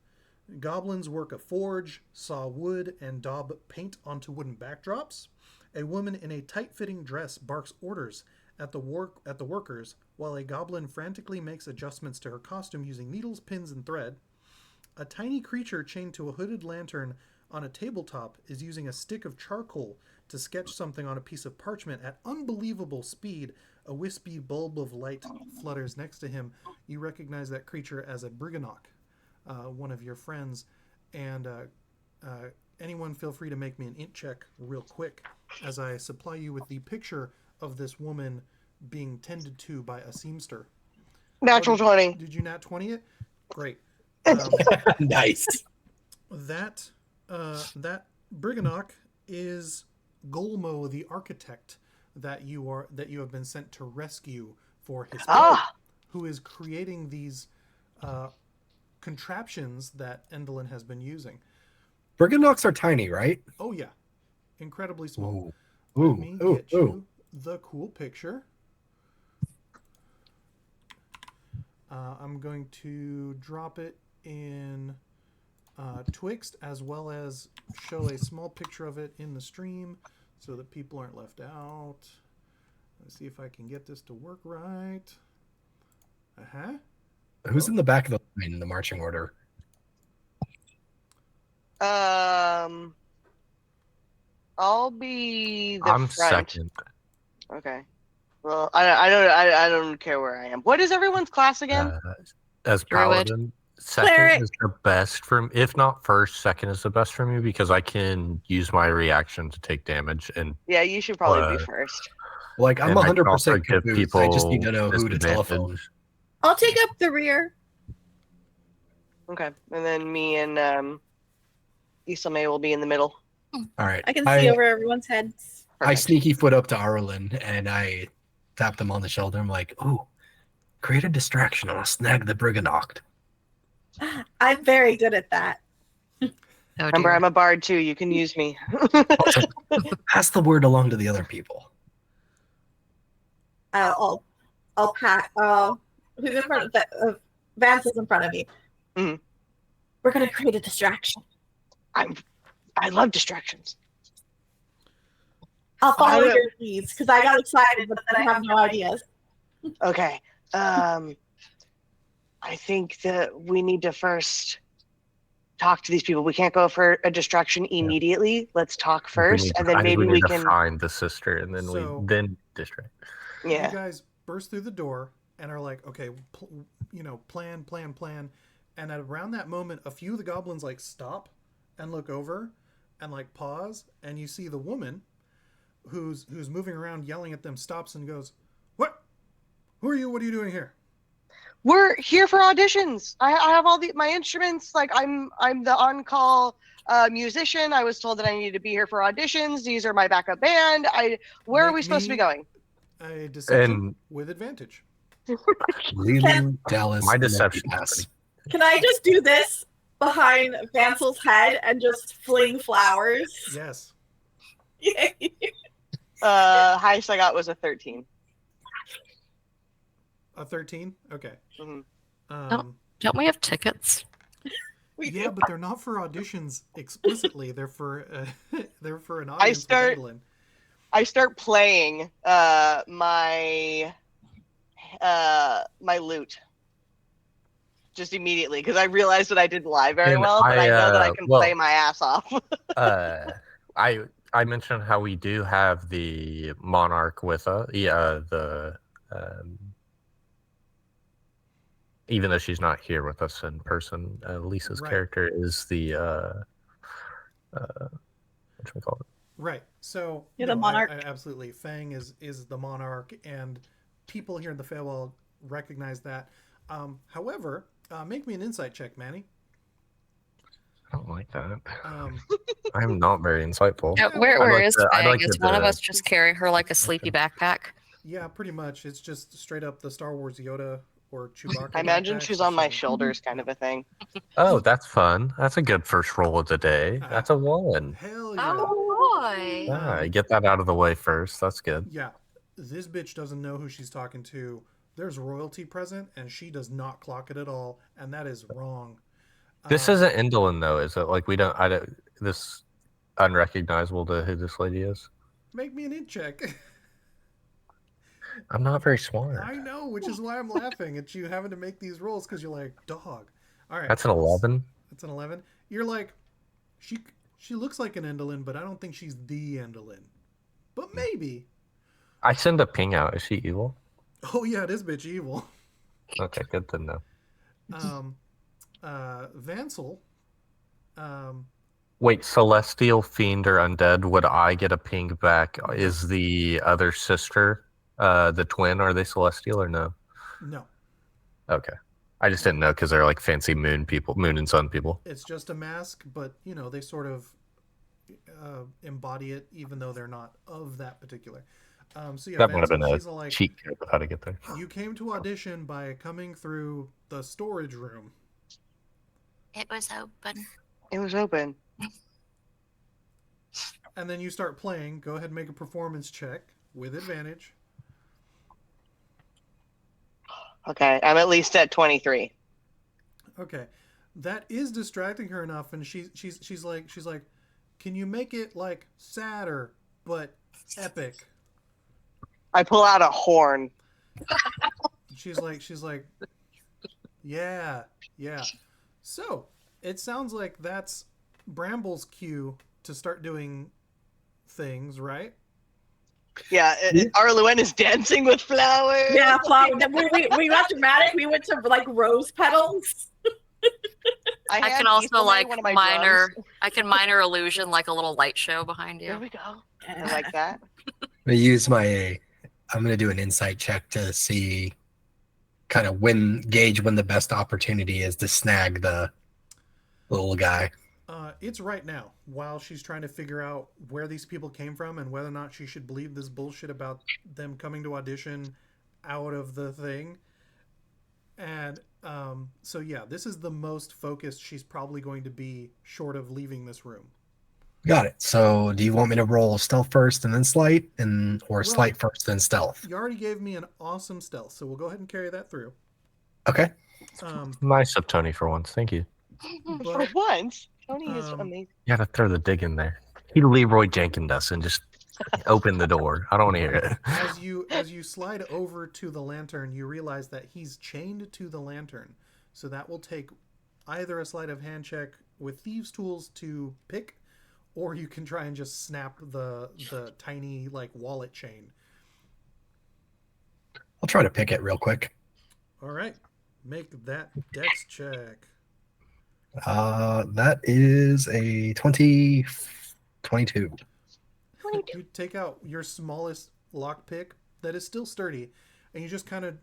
Goblins work a forge, saw wood, and daub paint onto wooden backdrops. A woman in a tight-fitting dress barks orders at the workers, while a goblin frantically makes adjustments to her costume using needles, pins, and thread. A tiny creature chained to a hooded lantern on a tabletop is using a stick of charcoal to sketch something on a piece of parchment at unbelievable speed. A wispy bulb of light flutters next to him. You recognize that creature as a Briganock, one of your friends. And anyone feel free to make me an int check real quick as I supply you with the picture of this woman being tended to by a seamster. Natural 20. Did you nat 20 it? Great. Nice. That Briganock is Golmo, the architect that you have been sent to rescue for his people, who is creating these contraptions that Endelin has been using. Briganocks are tiny, right? Oh yeah, incredibly small. Ooh. Let me get you the cool picture. I'm going to drop it in Twixt, as well as show a small picture of it in the stream so that people aren't left out. Let's see if I can get this to work right. Who's in the back of the line in the marching order? I'll be the I'm front. second. Okay. Well, I don't care where I am. What is everyone's class again? As Druid. paladin, second Cleric. is the best for me. If not first, second is the best for me because I can use my reaction to take damage and Yeah, you should probably be Uh, first. Like, I'm and I can also 100% give confused. I just need to people know who to telephone. disadvantage. I'll take up the rear. Okay, and then me and Isilme will be in the middle. All right. I can see over everyone's heads. I Perfect. sneaky foot up to Araluen and I tap them on the shoulder. I'm like, ooh, create a distraction and I'll snag the Briganoct. I'm very good at that. Oh, Remember, dear. I'm a bard too. You can use me. Pass the word along to the other people. I'll pack. Who's in front of Vansel's in front of me. Mhm. We're gonna create a distraction. I love distractions. I'll follow I don't- your leads because I got excited, but then I have no ideas. Okay. I think that we need to first talk to these people. We can't go for a distraction immediately. Let's talk first, and then maybe we need can. to find the sister, and then So- we then distract. Yeah. You guys burst through the door and are like, okay, plan. And at around that moment, a few of the goblins like stop and look over and like pause, and you see the woman who's moving around yelling at them stops and goes, "What? Who are you? What are you doing here?" We're here for auditions. I have all my instruments. Like I'm the on-call musician. I was told that I needed to be here for auditions. These are my backup band. Where are Make we supposed to be me going? A deception And- with advantage. Leland, Dallas, My and deception. Pass. Can I just do this behind Vansel's head and just fling flowers? Yes. Highest I got was a 13. A 13? Okay. Mhm. Don't we have tickets? Yeah, but they're not for auditions explicitly. They're for an audience. start- with Evelyn. I start playing my lute just immediately because I realized that I didn't lie very And well, but I know that I can well- play my ass off. I mentioned how we do have the monarch with us. Yeah, even though she's not here with us in person, Lisa's Right. character is the what should we call it? Right. So You're the no, monarch. I absolutely. Feng is the monarch, and people here in the Feywild recognize that. However, make me an insight check, Manny. I don't like that. Um, I'm not very insightful. Where I'd like is to- I'd Feng? like Is to one of do- us just carrying her like a sleepy backpack? yeah, pretty much. It's just straight up the Star Wars Yoda or Chewbacca. I imagine backpack, she's on my so- shoulders, kind of a thing. Oh, that's fun. That's a good first roll of the day. That's a one. Hell yeah. Oh boy! Ah, get that out of the way first. That's good. Yeah, this bitch doesn't know who she's talking to. There's royalty present, and she does not clock it at all, and that is wrong. This isn't Indolin though, is it? Like I don't. This unrecognizable to who this lady is. Make me an int check. I'm not very smart. I know, which is why I'm laughing at you having to make these rolls because you're like, dog. All right. That's an 11. That's an 11. You're like, she looks like an Endolin, but I don't think she's the Endolin. But maybe. I send a ping out. Is she evil? Oh yeah, this bitch evil. Okay, good to know. Vansel. Wait, celestial, fiend, or undead? Would I get a ping back? Is the other sister, the twin? Are they celestial or no? No, Okay, I just didn't know because they're like fancy moon people, moon and sun people. it's just a mask, but they sort of embody it, even though they're not of that particular. So yeah, That would have been she's a like, cheat code of how to get there. you came to audition by coming through the storage room. It was open. It was open. And then you start playing. Go ahead and make a performance check with advantage. Okay, I'm at least at 23. Okay, that is distracting her enough, and she's like, can you make it like sadder but epic? I pull out a horn. She's like, Yeah, yeah. So it sounds like that's Bramble's cue to start doing things, right? Yeah, Araluen is dancing with flowers. Yeah, flower. We got dramatic. We went to like rose petals. I had can also Isilme, like one of my minor. drums. I can minor illusion like a little light show behind There you. we go. I like that. I use my. I'm gonna do an insight check to see, kind of gauge when the best opportunity is to snag the little guy. It's right now, while she's trying to figure out where these people came from and whether or not she should believe this bullshit about them coming to audition out of the thing. And so yeah, this is the most focused she's probably going to be, short of leaving this room. Got it. So, do you want me to roll stealth first and then sleight, or sleight first then stealth? You already gave me an awesome stealth, so we'll go ahead and carry that through. Okay. Nice of Tony for once. Thank you. For But once, Tony is amazing. You got to throw the dig in there. He Leroy Jenkins us and just open the door. I don't want to hear it. as you slide over to the lantern, you realize that he's chained to the lantern. So that will take either a sleight of hand check with thieves' tools to pick, or you can try and just snap the tiny like wallet chain. I'll try to pick it real quick. All right, make that dex check. That is a 22. You take out your smallest lockpick that is still sturdy, and you just kind of,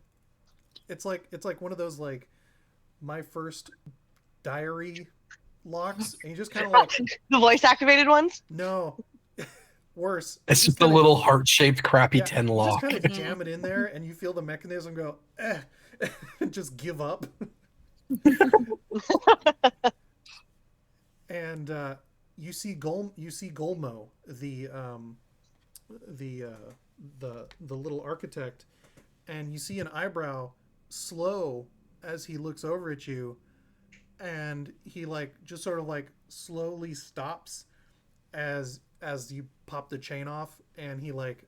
it's like one of those like my first diary locks, and you just kind of like, The voice activated ones? no, worse. It's You just a kinda- little heart-shaped crappy yeah, 10 you lock. just kind of jam it in there, and you feel the mechanism go, and just give up. And you see Golmo, the little architect, and you see an eyebrow slow as he looks over at you, and he like just sort of like slowly stops as you pop the chain off, and he like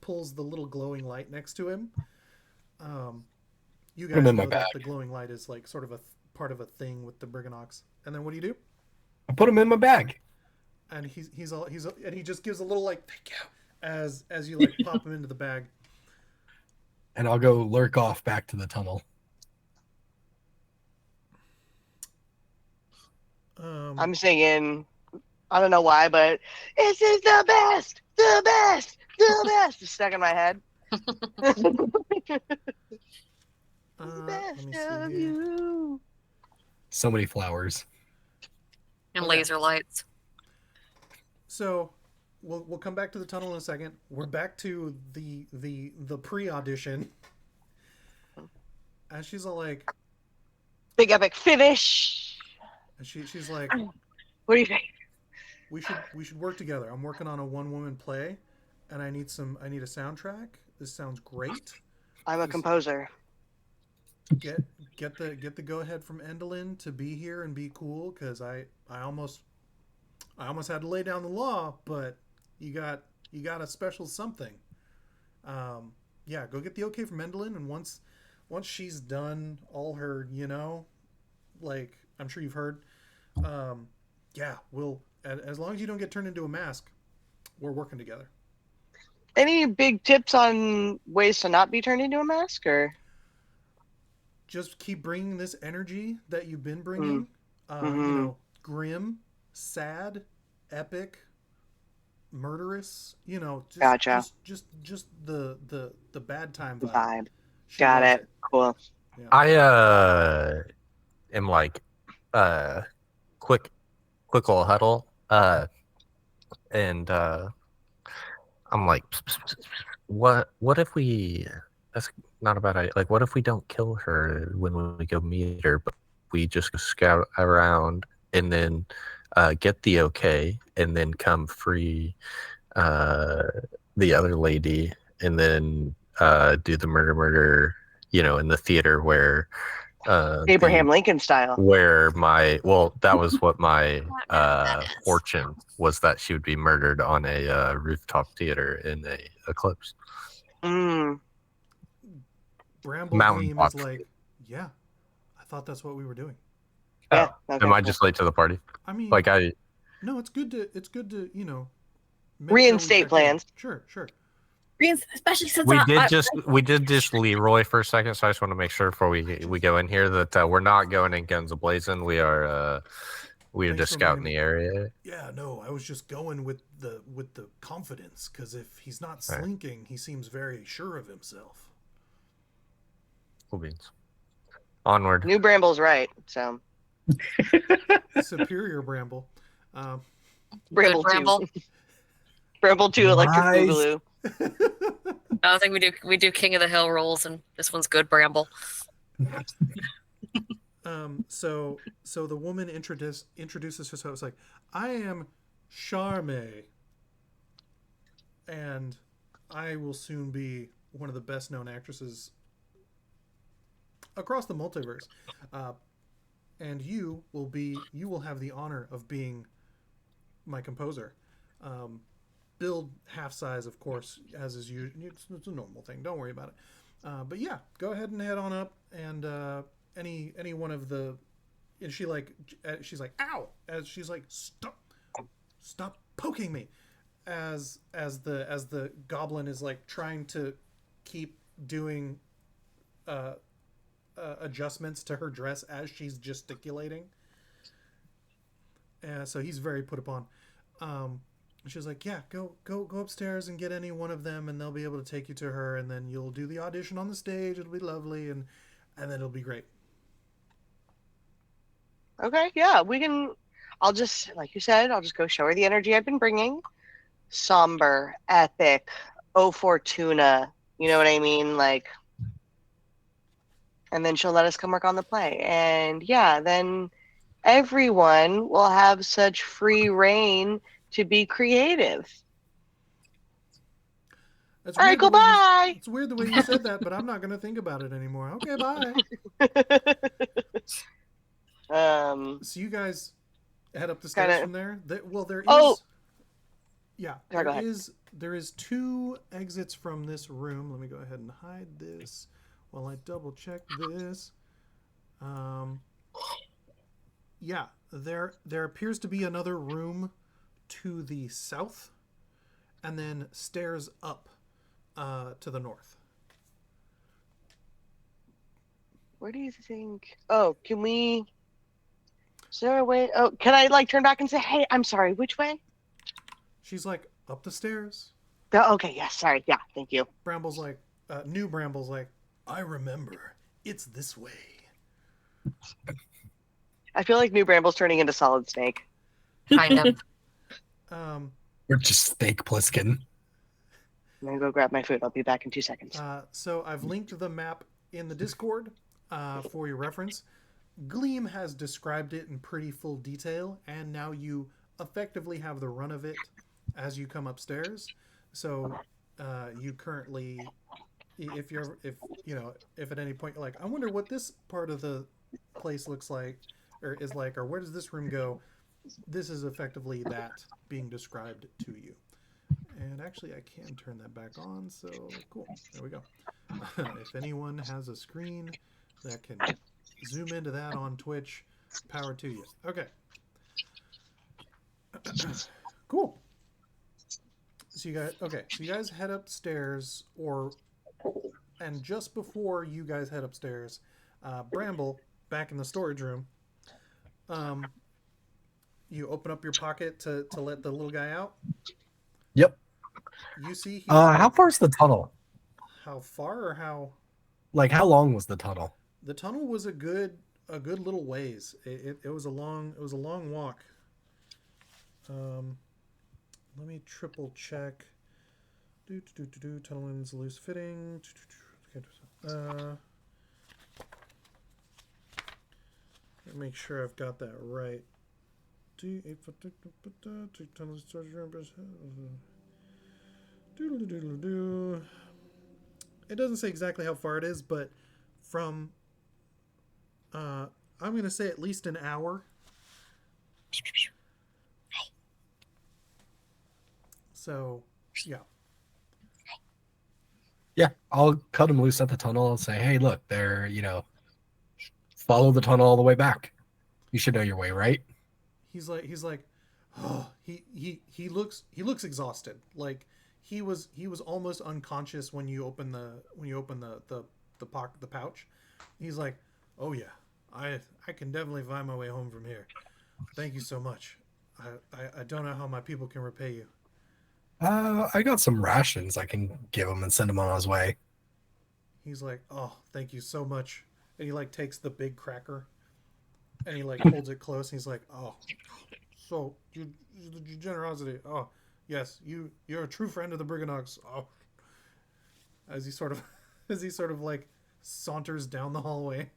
pulls the little glowing light next to him. You guys Put 'em in know my that bag. the glowing light is like sort of a part of a thing with the Briganox. And then what do you do? I put him in my bag. And he just gives a little like thank you as you like pop him into the bag. And I'll go lurk off back to the tunnel. I'm singing, I don't know why, but this is the best, the best, the best. It's stuck in my head. Let Best me see of here. you. So many flowers. And Okay. laser lights. So we'll come back to the tunnel in a second. We're back to the pre-audition. And she's all like, Big epic finish. and she's like, What do you think? we should work together. I'm working on a one-woman play, and I need a soundtrack. This sounds great. I'm a composer. Get the go ahead from Endelin to be here and be cool, because I almost had to lay down the law, but you got a special something. Yeah, go get the okay from Endelin, and once she's done all her, like I'm sure you've heard, yeah, we'll, as long as you don't get turned into a mask, we're working together. Any big tips on ways to not be turned into a mask, or? Just keep bringing this energy that you've been bringing. Grim, sad, epic, murderous. Just, Gotcha. Just the bad time The vibe. vibe. She Got loves it. Cool. Yeah. I am like quick little huddle and I'm like, what if we, that's not a bad idea, like what if we don't kill her when we go meet her, but we just scout around and then get the okay and then come free the other lady and then do the murder in the theater where Abraham Lincoln style. where that was what my That is. fortune was, that she would be murdered on a rooftop theater in a eclipse. Mm. Bramble Mountain Game is Walk. like, yeah, I thought that's what we were doing. Yeah. Oh, Okay, am I cool. just late to the party? I mean, Like I no, it's good to make sure we Reinstate check in. plans. Sure. Especially since we did just Leroy for a second, so I just want to make sure before we go in here that we're not going in guns a-blazing. We are Thanks just for scouting reminding the area. Yeah, no, I was just going with the confidence, because if he's not slinking, he seems very sure of himself. Cool beans. Onward. New Bramble's right. So Superior Bramble. Bramble Good 2. Bramble. Bramble 2 Electric Nice. Boogaloo. I think we do King of the Hill rolls, and this one's good Bramble. So the woman introduces herself. It's like, I am Charme, and I will soon be one of the best known actresses across the multiverse. And you will have the honor of being my composer. Billed half size, of course, as is usual. It's a normal thing. Don't worry about it. But yeah, go ahead and head on up, and any one of the, and she's like, ow, as she's like, stop poking me, as the goblin is like trying to keep doing adjustments to her dress as she's gesticulating. So he's very put upon. She's like, yeah, go upstairs and get any one of them, and they'll be able to take you to her, and then you'll do the audition on the stage. It'll be lovely, and then it'll be great. Okay, yeah, we can. I'll just, like you said, I'll just go show her the energy I've been bringing. Somber, epic, O Fortuna. You know what I mean? Like, and then she'll let us come work on the play. And yeah, then everyone will have such free reign to be creative. That's All right, weird the way you- goodbye. It's weird the way you said that, but I'm not going to think about it anymore. Okay, bye. So you guys head up the stairs Kinda- from there. There is. Oh! Yeah, Sorry, go ahead. there is 2 exits from this room. Let me go ahead and hide this while I double check this. Yeah, there appears to be another room to the south, and then stairs up to the north. Where do you think? Oh, can we? Is there a way? Oh, can I like turn back and say, "Hey, I'm sorry. Which way?" She's like, up the stairs. Oh, okay, yes, sorry. Yeah, thank you. Bramble's like, new Bramble's like, I remember. It's this way. I feel like New Bramble's turning into Solid Snake. Kind of. We're just steak Pliskin. I'm gonna go grab my food. I'll be back in 2 seconds. So I've linked the map in the Discord for your reference. Gleam has described it in pretty full detail, and now you effectively have the run of it as you come upstairs. So you currently, if at any point you're like, I wonder what this part of the place looks like, or is like, or where does this room go? This is effectively that being described to you. And actually, I can turn that back on. So cool. There we go. If anyone has a screen that can zoom into that on Twitch, power to you. Okay. Cool. So you guys head upstairs, and just before you guys head upstairs, Bramble, back in the storage room, you open up your pocket to let the little guy out. Yep. You see, How far is the tunnel? how far or how? Like, how long was the tunnel? The tunnel was a good little ways. It was a long walk. Let me triple check. Tunnel ends loose fitting. Make sure I've got that right. It doesn't say exactly how far it is, but from I'm gonna say at least an hour. So yeah. Yeah, I'll cut him loose at the tunnel and say, hey, look, they're, follow the tunnel all the way back. You should know your way, right? He's like, oh, he looks exhausted. Like he was almost unconscious when you open the pouch. He's like, oh yeah, I can definitely find my way home from here. Thank you so much. I don't know how my people can repay you. I got some rations I can give him and send him on his way. He's like, oh, thank you so much. And he like takes the big cracker and he like holds it close. And he's like, oh, so your generosity. Oh, yes, you're a true friend of the Brigandogs. Oh, as he sort of like saunters down the hallway.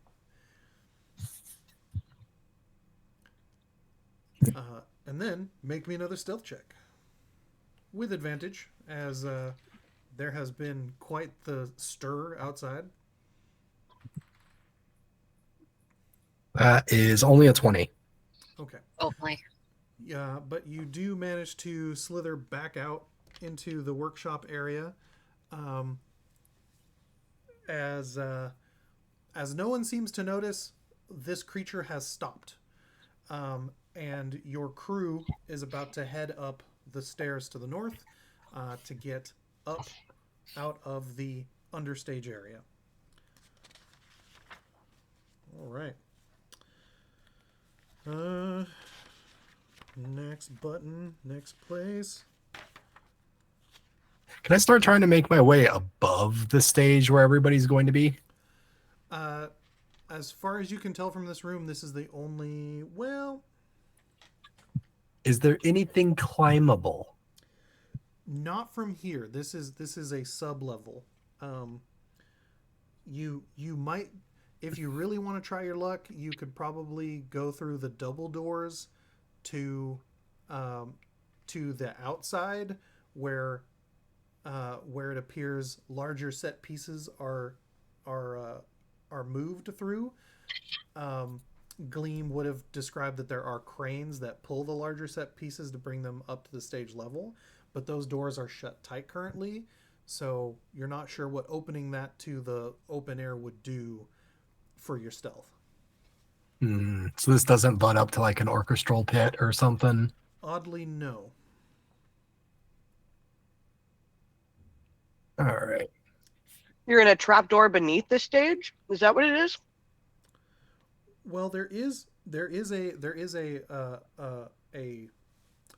And then make me another stealth check with advantage, as there has been quite the stir outside. That is only a 20. Okay. Oh my. Yeah, but you do manage to slither back out into the workshop area, as no one seems to notice. This creature has stopped, and your crew is about to head up the stairs to the north to get up out of the understage area. All right. Next button, next place. Can I start trying to make my way above the stage where everybody's going to be? As far as you can tell from this room, this is the only... Well... Is there anything climbable? Not from here. This is a sub-level. You might... If you really want to try your luck, you could probably go through the double doors to the outside, where it appears larger set pieces are moved through. Gleam would have described that there are cranes that pull the larger set pieces to bring them up to the stage level, but those doors are shut tight currently, so you're not sure what opening that to the open air would do for your stealth. So this doesn't butt up to like an orchestral pit or something? Oddly, no. All right. You're in a trapdoor beneath the stage? Is that what it is? Well, there is a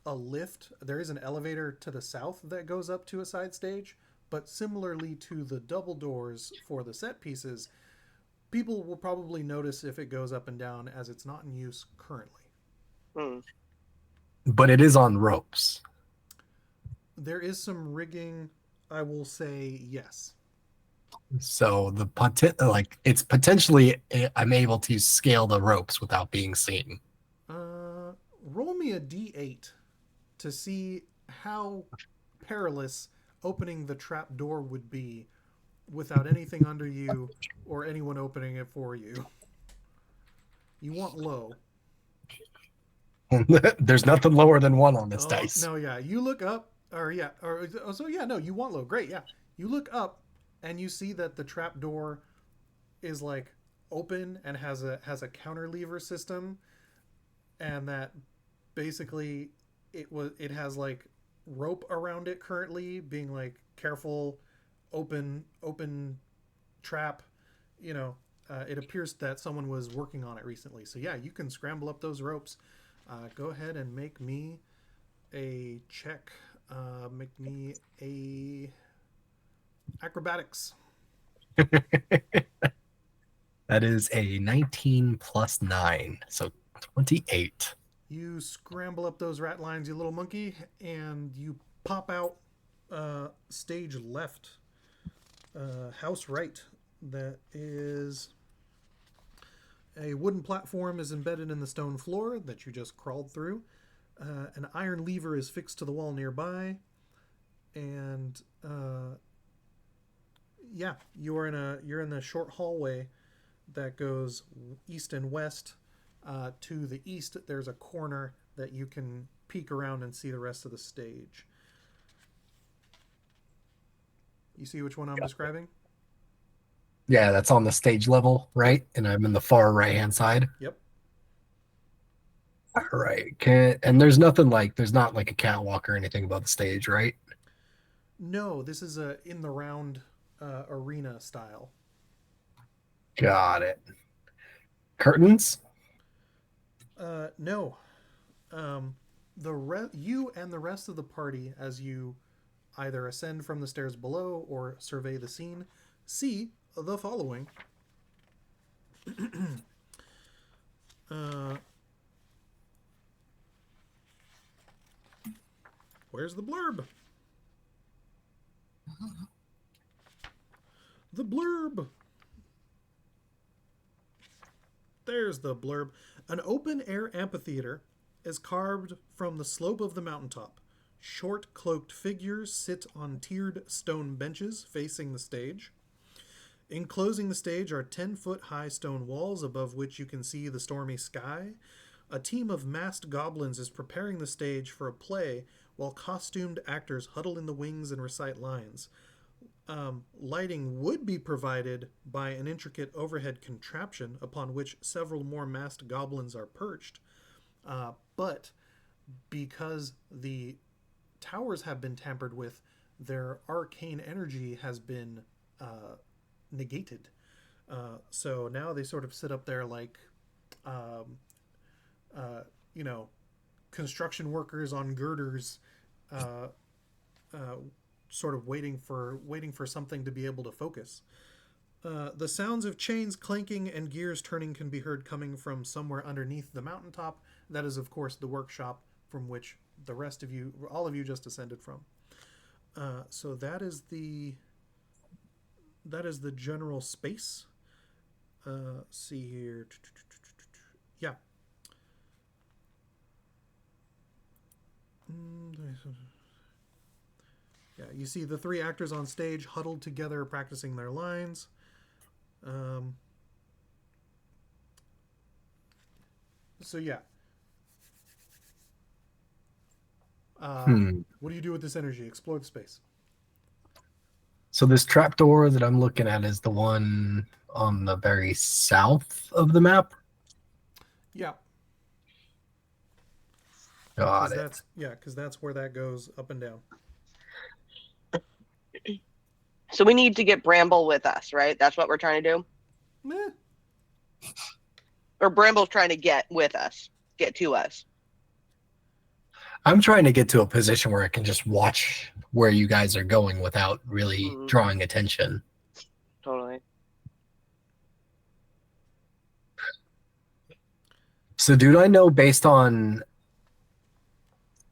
lift. There is an elevator to the south that goes up to a side stage, but similarly to the double doors for the set pieces, people will probably notice if it goes up and down, as it's not in use currently. But it is on ropes. There is some rigging, I will say, yes. So it's potentially I'm able to scale the ropes without being seen. Roll me a d8 to see how perilous opening the trap door would be without anything under you or anyone opening it for you. You want low. There's nothing lower than 1 on this dice. No, yeah. You look up, you want low. Great, yeah. You look up and you see that the trap door is like open and has a counter lever system, and that basically it has like rope around it currently, being like, careful, open trap. It appears that someone was working on it recently. So yeah, you can scramble up those ropes. Go ahead and make me a check. Make me a acrobatics. That is a 19 plus 9, so 28. You scramble up those rat lines, you little monkey, and you pop out stage left, house right. That is a wooden platform is embedded in the stone floor that you just crawled through. An iron lever is fixed to the wall nearby, and you're in the short hallway that goes east and west. To the east, there's a corner that you can peek around and see the rest of the stage. You see which one I'm describing? Yeah, that's on the stage level, right? And I'm in the far right-hand side. Yep. All right. And there's nothing like, there's not like a catwalk or anything above the stage, right? No, this is a in the round arena style. Got it. Curtains? No. You and the rest of the party, as you either ascend from the stairs below or survey the scene, see the following. Where's the blurb? The blurb. There's the blurb. An open-air amphitheater is carved from the slope of the mountaintop. Short, cloaked figures sit on tiered stone benches facing the stage. Enclosing the stage are 10-foot-high stone walls above which you can see the stormy sky. A team of masked goblins is preparing the stage for a play while costumed actors huddle in the wings and recite lines. Lighting would be provided by an intricate overhead contraption upon which several more masked goblins are perched. But because the towers have been tampered with, their arcane energy has been negated. So now they sort of sit up there like, construction workers on girders, sort of waiting for something to be able to focus. The sounds of chains clanking and gears turning can be heard coming from somewhere underneath the mountaintop. That is, of course, the workshop from which the rest of you, all of you, just ascended from. So that is the general space. See here. Yeah. Yeah, you see the three actors on stage huddled together practicing their lines. So yeah. What do you do with this energy? Explore the space. So this trapdoor that I'm looking at is the one on the very south of the map? Yeah. Got it. Because that's where that goes up and down. So we need to get Bramble with us, right? That's what we're trying to do? Meh. Or Bramble's trying to get with us, get to us. I'm trying to get to a position where I can just watch where you guys are going without really drawing attention. Totally. So do I know, based on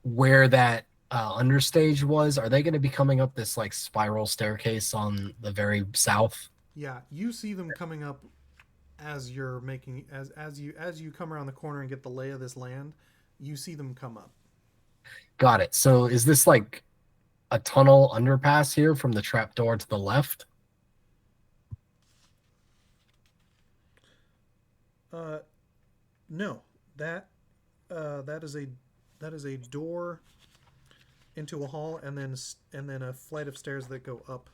where that understage was, are they going to be coming up this like spiral staircase on the very south? Yeah, you see them coming up as you're making as you come around the corner and get the lay of this land. You see them come up. Got it. So is this like a tunnel underpass here from the trapdoor to the left? No. That is a door into a hall, and then a flight of stairs that go up.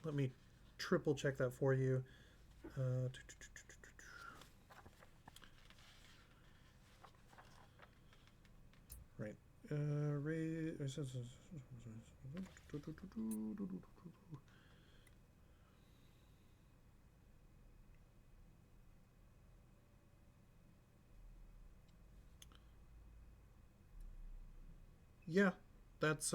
Let me triple check that for you. Right. Yeah, that's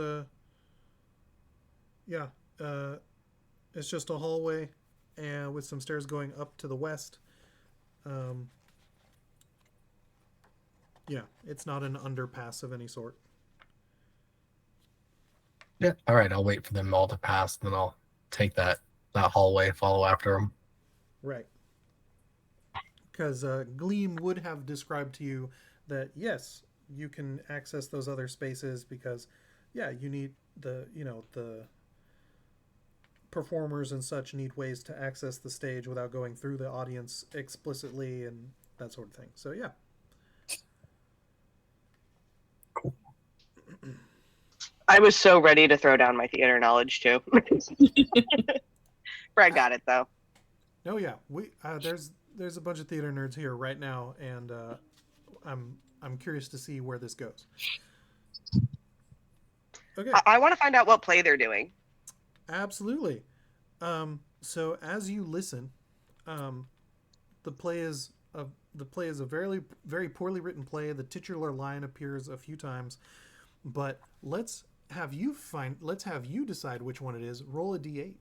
it's just a hallway and with some stairs going up to the west. Yeah, it's not an underpass of any sort. Yeah. All right. I'll wait for them all to pass, then I'll take that hallway, follow after them. Right. Because Gleam would have described to you that yes, you can access those other spaces because, yeah, you need the performers and such need ways to access the stage without going through the audience explicitly and that sort of thing. So yeah. Cool. I was so ready to throw down my theater knowledge too. Brad got it though. No, yeah, we there's a bunch of theater nerds here right now, and I'm curious to see where this goes. Okay, I want to find out what play they're doing. absolutely. So as you listen, the play is a very very poorly written play. The titular line appears a few times, but let's have you decide which one it is. Roll a d8.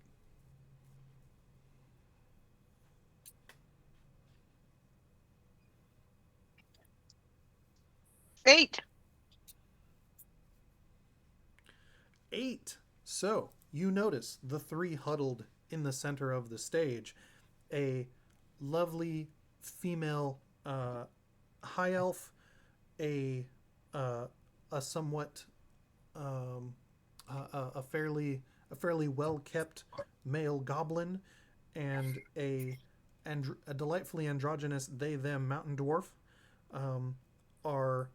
8. 8. So you notice the three huddled in the center of the stage. A lovely female high elf, a somewhat a fairly well kept male goblin, and a delightfully androgynous they them mountain dwarf are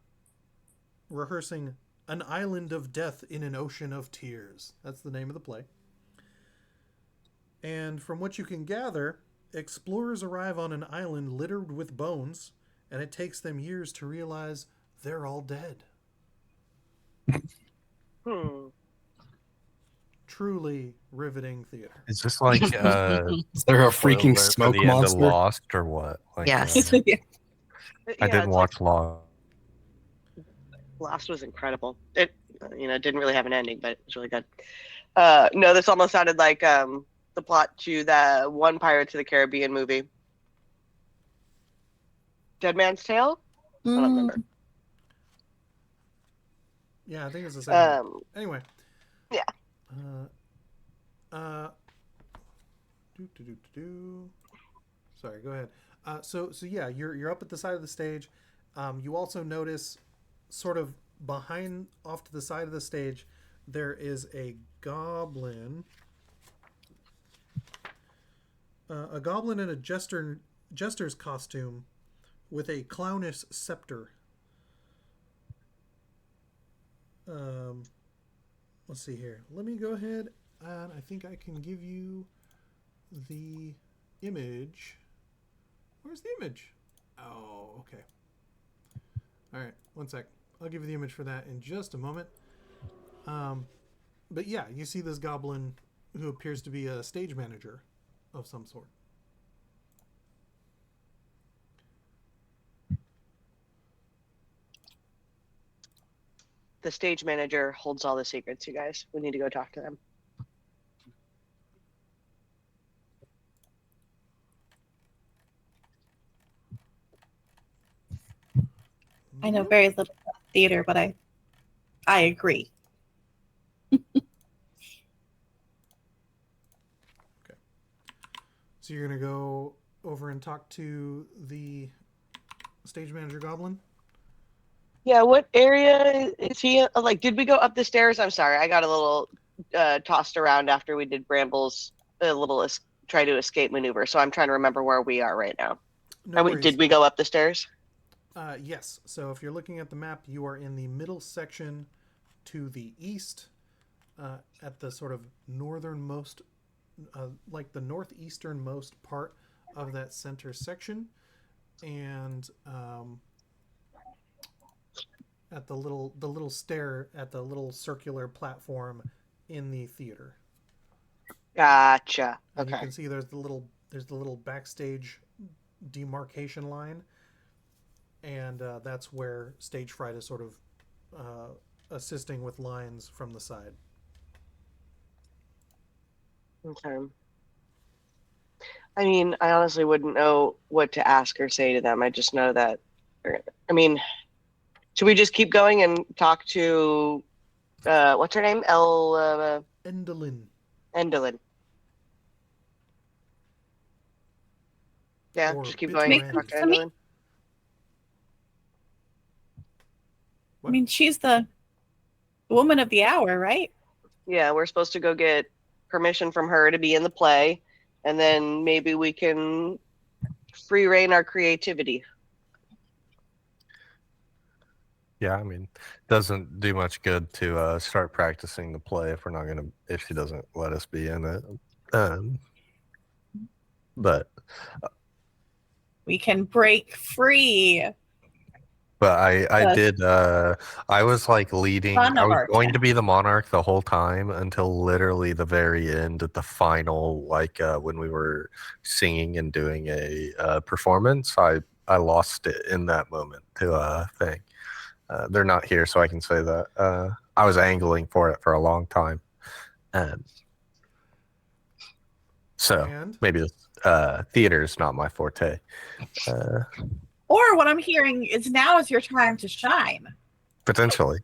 rehearsing An Island of Death in an Ocean of Tears. That's the name of the play. And from what you can gather, explorers arrive on an island littered with bones, and it takes them years to realize they're all dead. Truly riveting theater. Is this like Is there a freaking spoiler for smoke the end of monster? Lost or what? Like, Yes. I didn't watch Lost. Lost was incredible. It didn't really have an ending, but it was really good. No, this almost sounded like the plot to the one Pirates of the Caribbean movie. Dead Man's Tale? I don't remember. Yeah, I think it's the same. Anyway. Yeah. Sorry, go ahead. So yeah, you're up at the side of the stage. You also notice, sort of behind, off to the side of the stage, there is a goblin. A goblin in a jester's costume with a clownish scepter. Let's see here. Let me go ahead, and I think I can give you the image. Where's the image? Oh, okay. All right, one sec. I'll give you the image for that in just a moment. But yeah, you see this goblin who appears to be a stage manager of some sort. The stage manager holds all the secrets, you guys. We need to go talk to them. I know very little about theater, but I agree. Okay. So you're gonna go over and talk to the stage manager goblin? Yeah, what area is he? Like, did we go up the stairs? I'm sorry, I got a little tossed around after we did Bramble's little try to escape maneuver, so I'm trying to remember where we are right now. No worries. Did we go up the stairs? Yes. So if you're looking at the map, you are in the middle section to the east, at the sort of northernmost, like the northeasternmost part of that center section, and at the little stair at the little circular platform in the theater. Gotcha. And Okay. you can see there's the little backstage demarcation line, and that's where Stage Fright is sort of assisting with lines from the side. Okay. I mean, I honestly wouldn't know what to ask or say to them. I just know that. I mean, should we just keep going and talk to what's her name? Endolin. Endolin. Yeah, Or just keep Bit going and Randy. talk to Endolin. I mean, she's the woman of the hour, right? Yeah, we're supposed to go get permission from her to be in the play, and then maybe we can free reign our creativity. Yeah, I mean, doesn't do much good to start practicing the play if she doesn't let us be in it. but We can break free. I The did I was like leading. son I of was our going to town. be the monarch the whole time until literally the very end at the final, like when we were singing and doing a performance. I lost it in that moment to Feng. They're not here, so I can say that I was angling for it for a long time. So And maybe theater is not my forte. Or what I'm hearing is now is your time to shine. Potentially,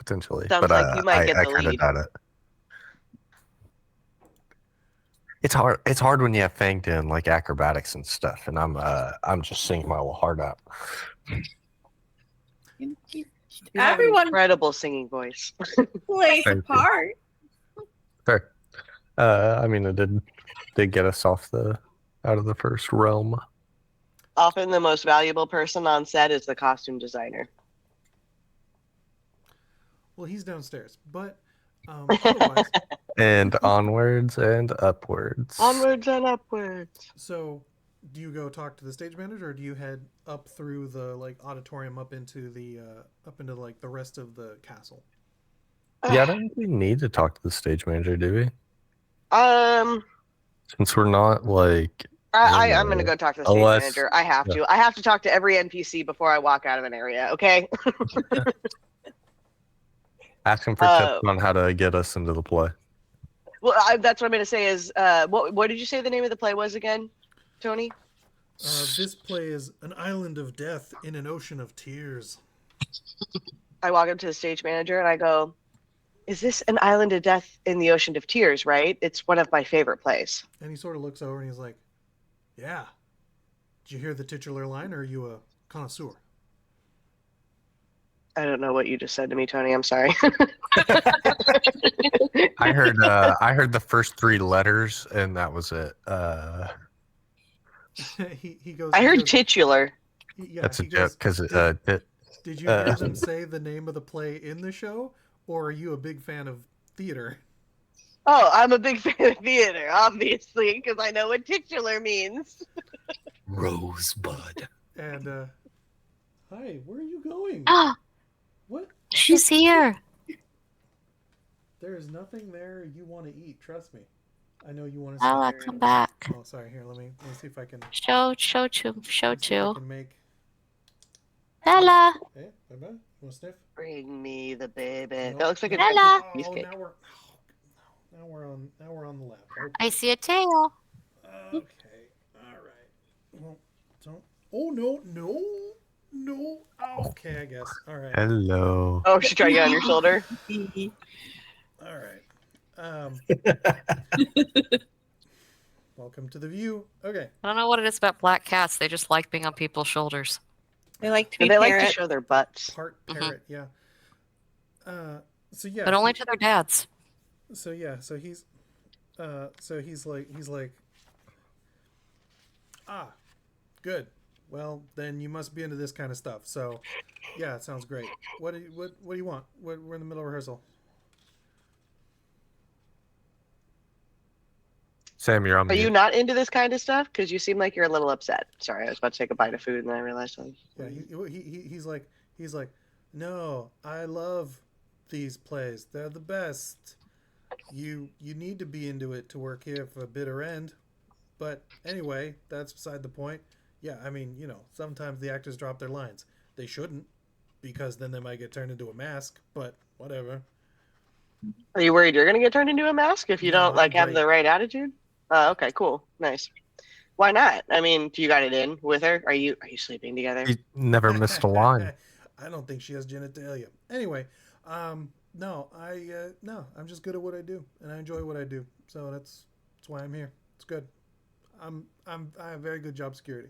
Sounds but like you might get I the kind of lead. doubt it. It's hard. It's hard when you have Fang doing like acrobatics and stuff, and I'm just singing my heart out. You have an Everyone incredible singing voice. plays a Thank you. part. Fair. I mean, it did get us out of the first realm. Often the most valuable person on set is the costume designer. well, he's downstairs, but otherwise, And onwards and upwards. Onwards and upwards. so do you go talk to the stage manager, or do you head up through the like auditorium up into like the rest of the castle? Yeah, I don't think we need to talk to the stage manager, do we? Um, Since we're not like. I'm gonna go talk to the stage Unless- manager. I have yeah. to. I have to talk to every NPC before I walk out of an area. Okay. Ask him for tips on how to get us into the play. Well, that's what I'm gonna say. Is what did you say the name of the play was again, Tony? This play is An Island of Death in an Ocean of Tears. I walk up to the stage manager and I go, "Is this An Island of Death in the Ocean of Tears? Right? It's one of my favorite plays." And he sort of looks over and he's like, "Yeah. Did you hear the titular line, or are you a connoisseur?" I don't know what you just said to me, Tony. I'm sorry. I heard the first three letters, and that was it. he goes. I he heard goes, titular. yeah, That's a he goes, joke because Did you hear them say the name of the play in the show, or are you a big fan of theater? Oh, I'm a big fan of theater, obviously, because I know what titular means. Rosebud. And hi, where are you going? Ah, What? she's here. There is nothing there you want to eat. Trust me. I know you want to. Bella, come back. Oh, sorry. Here, let me see if I can. Show let's see if I two. can make. Bella. Hey, Bella, you want to sniff? Bring me the baby. No. That looks like a Bella. piece Oh, cake. now we're on the lab. Okay. I see a tail. Okay. All right. Well, don't. Oh no. Okay, I guess. All right. hello. Oh, she tried to get on your shoulder. All right. Welcome to the view. Okay. I don't know what it is about black cats. They just like being on people's shoulders. They like to be They like to parrots. show their butts. Part Mhm. parrot. Yeah. So yeah. But only to their dads. So yeah. So he's like. Ah, good. Well, then you must be into this kind of stuff. So, yeah, it sounds great. What do you want? We're in the middle of rehearsal. Sam, you're on Are mute. you not into this kind of stuff? Because you seem like you're a little upset. Sorry, I was about to take a bite of food and then I realized something. Yeah, he's like, no, I love these plays. They're the best. You need to be into it to work here for a bitter end. But anyway, that's beside the point. Yeah, I mean, sometimes the actors drop their lines. They shouldn't, because then they might get turned into a mask, but whatever. Are you worried you're going to get turned into a mask if you No, don't like I'm have great. the right attitude? Oh, okay, cool. Nice. Why not? I mean, do you got it in with her? Are you sleeping together? You never missed a line. I don't think she has genitalia. Anyway, no, I'm just good at what I do, and I enjoy what I do. So that's why I'm here. It's good. I have very good job security.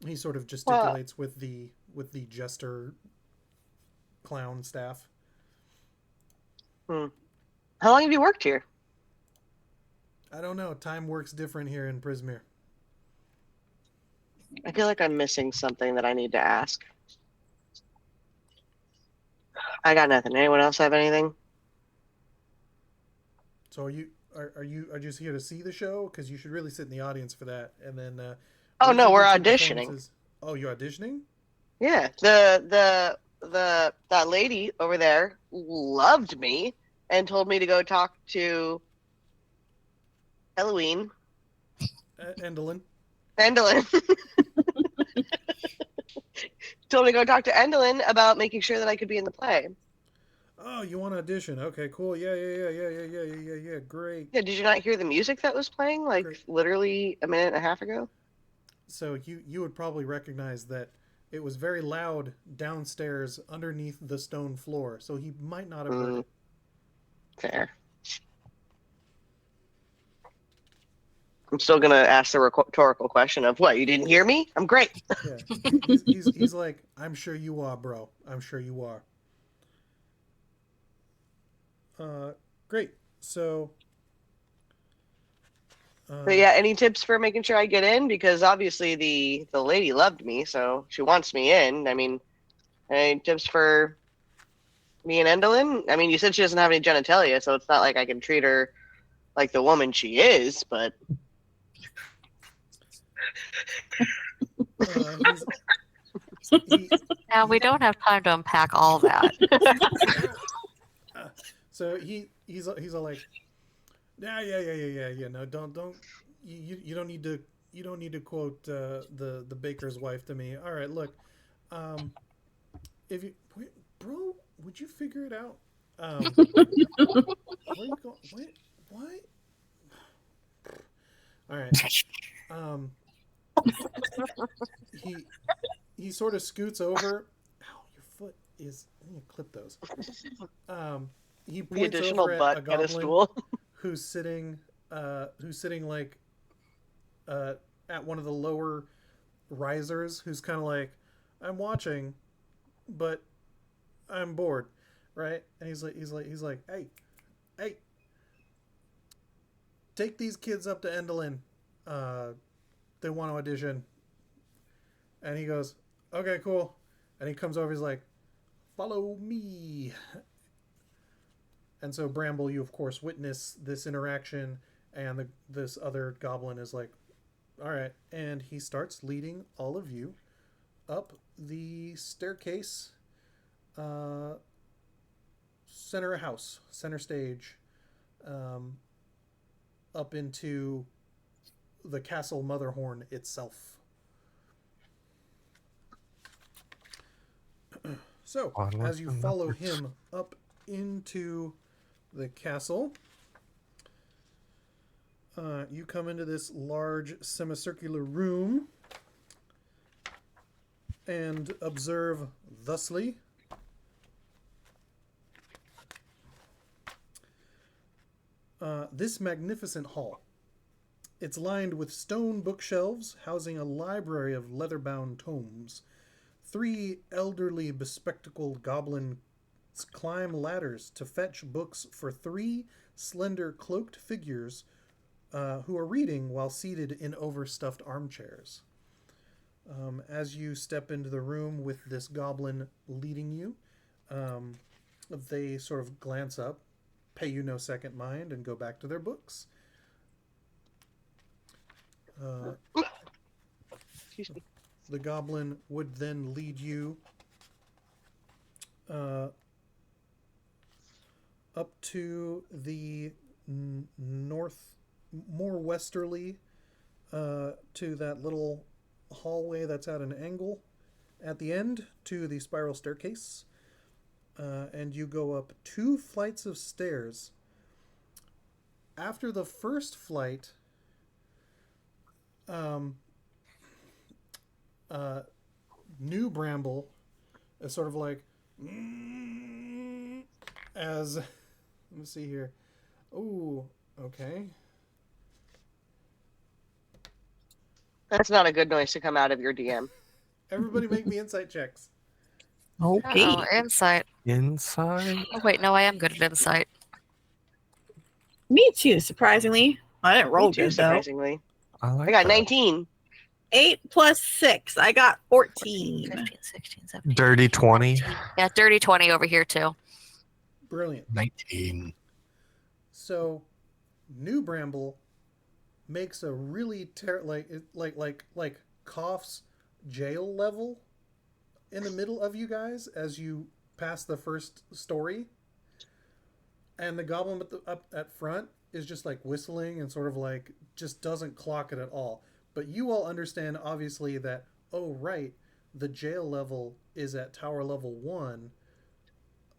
He sort of gesticulates with the jester clown staff. How long have you worked here? I don't know. Time works different here in Prismere. I feel like I'm missing something that I need to ask. I got nothing. Anyone else have anything? So are you just here to see the show? Because you should really sit in the audience for that. And then. Oh no, we're two auditioning. performances. Oh, you're auditioning? Yeah, that lady over there loved me and told me to go talk to Araluen. Endolin. Told me to go talk to Endolin about making sure that I could be in the play. Oh, you want to audition? Okay, cool. Yeah. Great. Yeah, did you not hear the music that was playing like Great. literally a minute and a half ago? So you would probably recognize that it was very loud downstairs underneath the stone floor. So he might not have heard it. Fair. I'm still gonna ask the rhetorical question of what? You didn't hear me? I'm great. Yeah. He's like, I'm sure you are, bro. I'm sure you are. Great. So. But yeah, any tips for making sure I get in? Because obviously the lady loved me, so she wants me in. I mean, any tips for me and Endolin? I mean, you said she doesn't have any genitalia, so it's not like I can treat her like the woman she is, but. Now we don't have time to unpack all that. So he's all like, yeah. No, don't you don't need to quote the baker's wife to me. All right, look, if you bro, would you figure it out? Where you go? What? All right. He sort of scoots over. Ow, your foot is. Let me clip those. He The points additional over butt at a at a goblin stool. who's sitting like at one of the lower risers, who's kind of like, I'm watching, but I'm bored, right? And he's like, hey, take these kids up to Endolin. They want to audition. And he goes, okay, cool. And he comes over, he's like, follow me. And so Bramble, you of course witness this interaction, and this other goblin is like, all right. And he starts leading all of you up the staircase, center house, center stage, up into the castle Motherhorn itself. So, as you follow him up into the castle, you come into this large semicircular room and observe thusly. This magnificent hall. It's lined with stone bookshelves housing a library of leather-bound tomes. 3 elderly bespectacled goblins climb ladders to fetch books for 3 slender cloaked figures who are reading while seated in overstuffed armchairs. As you step into the room with this goblin leading you, they sort of glance up, pay you no second mind, and go back to their books. Excuse me. The goblin would then lead you up to the north, more westerly, to that little hallway that's at an angle at the end, to the spiral staircase. And you go up 2 flights of stairs. After the first flight, new Bramble is sort of like, as, let me see here. Ooh, okay. That's not a good noise to come out of your DM. Everybody make me insight checks. Okay. Oh, insight. Inside? Oh, wait, no, I am good at insight. Me too, surprisingly. I didn't roll Me too, good though. surprisingly. I like I got that. 19. 8 plus 6. I got 14. 15, 16, 17. Dirty 20. Yeah, dirty 20 over here, too. Brilliant. 19. So, New Bramble makes a really like coughs jail level in the middle of you guys as you pass the first story, and the goblin up at front is just like whistling and sort of like just doesn't clock it at all. But you all understand obviously that, oh right, the jail level is at tower level 1,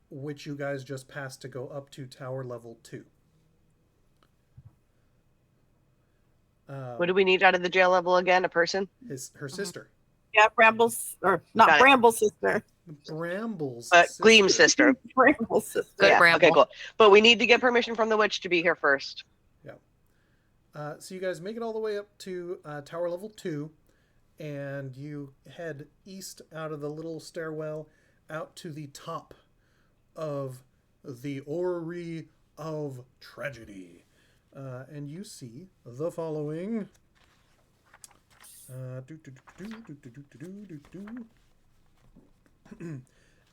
which you guys just passed to go up to tower level 2. What do we need out of the jail level again? A person? Her sister. Yeah, Bramble's, or not Got it. Bramble's sister. Bramble's Gleam's sister. Bramble's sister. Good Yeah, Bramble. okay, cool. But we need to get permission from the witch to be here first. Yeah. So you guys make it all the way up to tower level 2, and you head east out of the little stairwell out to the top of the Orrery of Tragedy. And you see the following.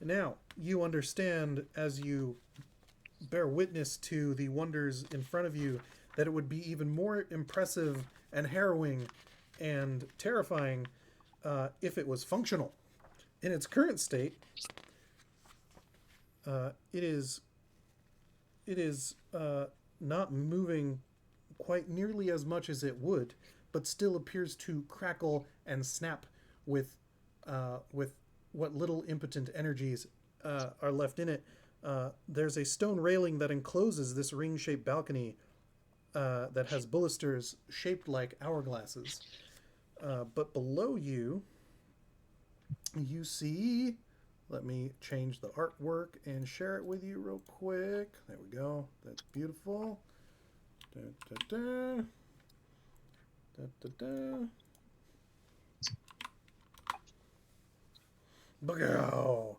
Now, you understand as you bear witness to the wonders in front of you that it would be even more impressive and harrowing and terrifying if it was functional. In its current state, it is not moving quite nearly as much as it would, but still appears to crackle and snap with what little impotent energies are left in it. There's a stone railing that encloses this ring-shaped balcony that has balusters shaped like hourglasses. But below you, you see... Let me change the artwork and share it with you real quick. There we go. That's beautiful. Da, da, da. Da, da, da. Bow.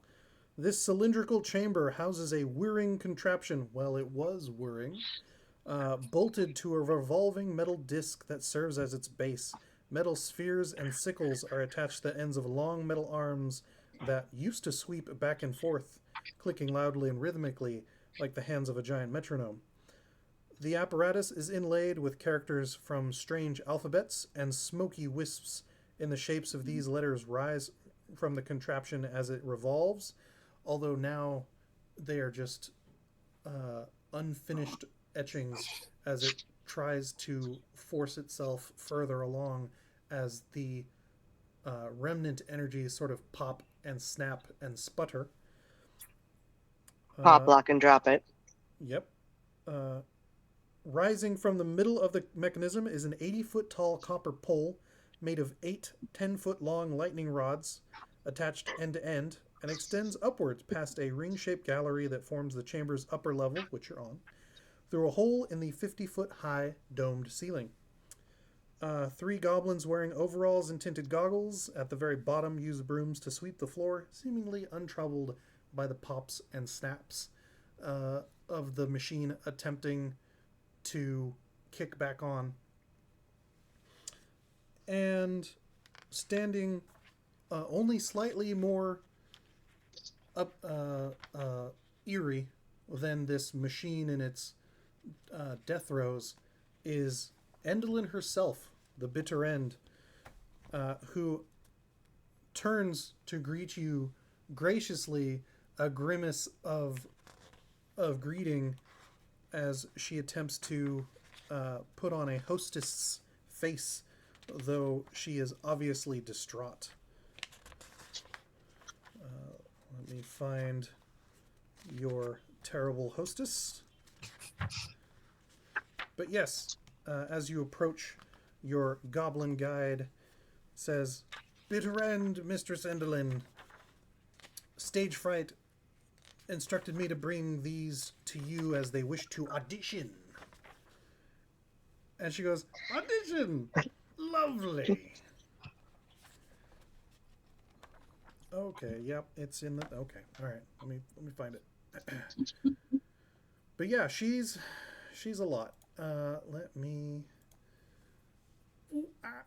This cylindrical chamber houses a whirring contraption. Well, it was whirring. Bolted to a revolving metal disc that serves as its base. Metal spheres and sickles are attached to the ends of long metal arms that used to sweep back and forth, clicking loudly and rhythmically like the hands of a giant metronome. The apparatus is inlaid with characters from strange alphabets, and smoky wisps in the shapes of these letters rise from the contraption as it revolves, although now they are just unfinished etchings as it tries to force itself further along as the remnant energies sort of pop and snap and sputter. Pop, lock, and drop it. Yep. Rising from the middle of the mechanism is an 80-foot tall copper pole made of 8 10-foot-long lightning rods attached end to end, and extends upwards past a ring-shaped gallery that forms the chamber's upper level, which you're on, through a hole in the 50-foot-high domed ceiling. 3 goblins wearing overalls and tinted goggles at the very bottom use brooms to sweep the floor, seemingly untroubled by the pops and snaps of the machine attempting to kick back on. And standing only slightly more eerie than this machine in its death throes is Endelyn herself, the bitter end, who turns to greet you graciously, a grimace of greeting as she attempts to put on a hostess face, though she is obviously distraught. Let me find your terrible hostess. But yes, as you approach, your goblin guide says, "Bitter end, Mistress Endelyn. Stage fright instructed me to bring these to you as they wish to audition." And she goes, "Audition! Lovely." Okay, yep, it's in the... Okay, all right, let me find it. But yeah, she's a lot. Let me... Ooh, ah.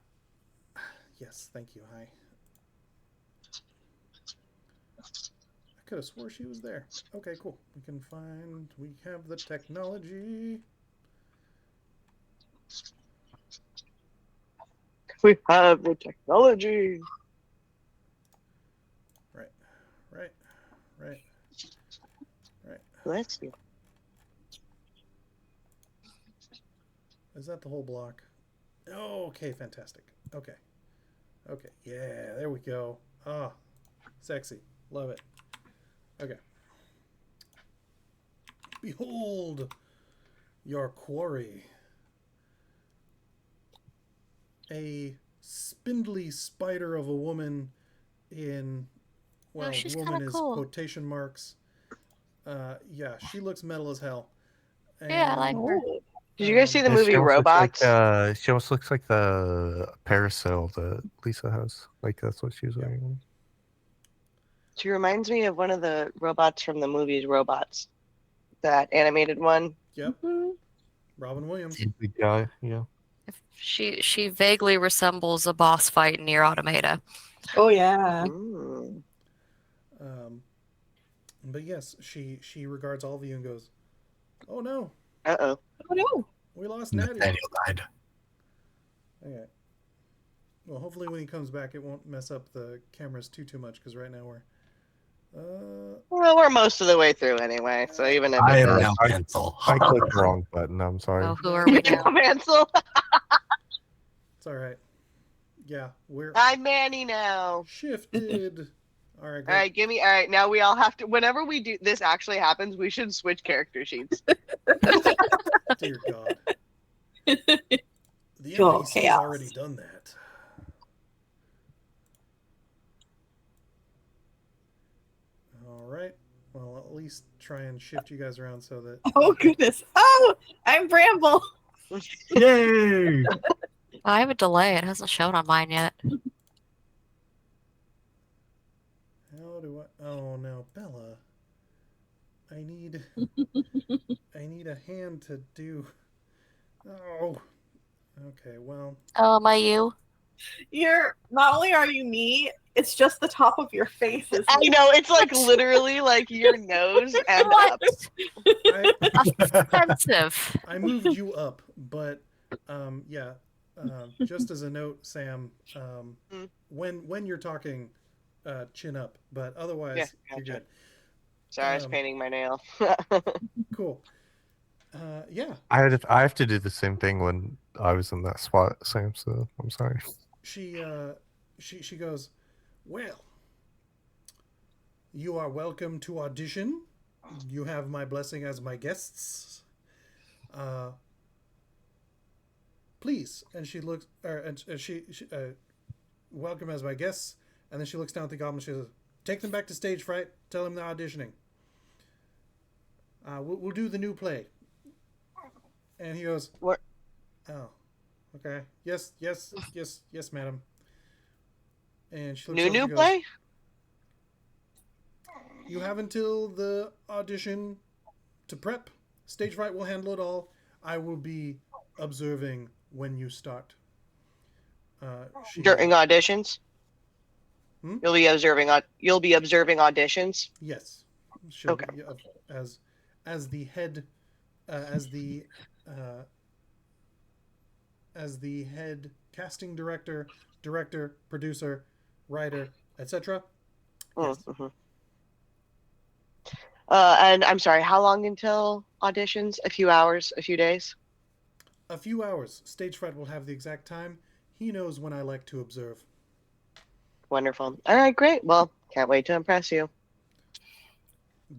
Yes, thank you, hi. I could have swore she was there. Okay, cool. We have the technology. We have the technology. Right. Bless you. Is that the whole block? Oh, okay, fantastic. Okay. Yeah, there we go. Ah, sexy. Love it. Okay. Behold your quarry. A spindly spider of a woman in, well, she's woman kinda is cool. quotation marks. Yeah, she looks metal as hell. Yeah, I like her. Oh. Did you guys see the Yeah, movie she almost Robots? she almost looks like the parasail that Lisa has. Like that's what she was wearing. She reminds me of one of the robots from the movies Robots. That animated one. Yep, Mhm. Robin Williams. Big guy, yeah. She vaguely resembles a boss fight in Nier Automata. Oh yeah. Mm. But yes, she regards all of you and goes, "Oh no, Uh-oh. Oh no. we lost Natty." Nathaniel died. Okay. Well, hopefully when he comes back, it won't mess up the cameras too much because right now we're. Well, we're most of the way through anyway, so even if I it am does. now Vansel. I clicked the wrong button. I'm sorry. Oh, who are we now? Vansel. It's all right. Yeah, we're I'm Manny now. shifted. All right, All great. right, give me. All right, now we all have to. Whenever we do this, actually happens, we should switch character sheets. Dear God. The Cool, NPC's chaos. already done that. All right. Well, at least try and shift you guys around so that. Oh goodness. Oh, I'm Bramble. Yay! I have a delay. It hasn't shown on mine yet. How do I? Oh no, Bella. I need a hand to do. Oh. Okay. Well. Oh, am I you? You're not only are you me, it's just the top of your face is I know it's like literally like your nose and up. I, Offensive. I moved you up, but yeah. Just as a note, Sam, when you're talking, chin up, but otherwise Yeah, you're gotcha. good. Sorry, I was painting my nail. Cool. Yeah. I have to do the same thing when I was in that spot, Sam. So I'm sorry. She goes, well, you are welcome to audition. You have my blessing as my guests. Please. And she looks, and she welcome as my guests. And then she looks down at the goblin. She says, take them back to stage fright. Tell them they're auditioning. We'll do the new play. And he goes, What? Oh, okay. Yes, madam. And she looks New up and goes, play? you have until the audition to prep. Stage fright will handle it all. I will be observing when you start. During auditions? Hmm? You'll be observing auditions? Yes. She'll Okay. be, as the head, as the head casting director, producer, writer, etc. Yes. Mm-hmm. And I'm sorry, how long until auditions? A few hours? A few days? A few hours. Stage fright will have the exact time. He knows when I like to observe. Wonderful. All right, great. Well, can't wait to impress you.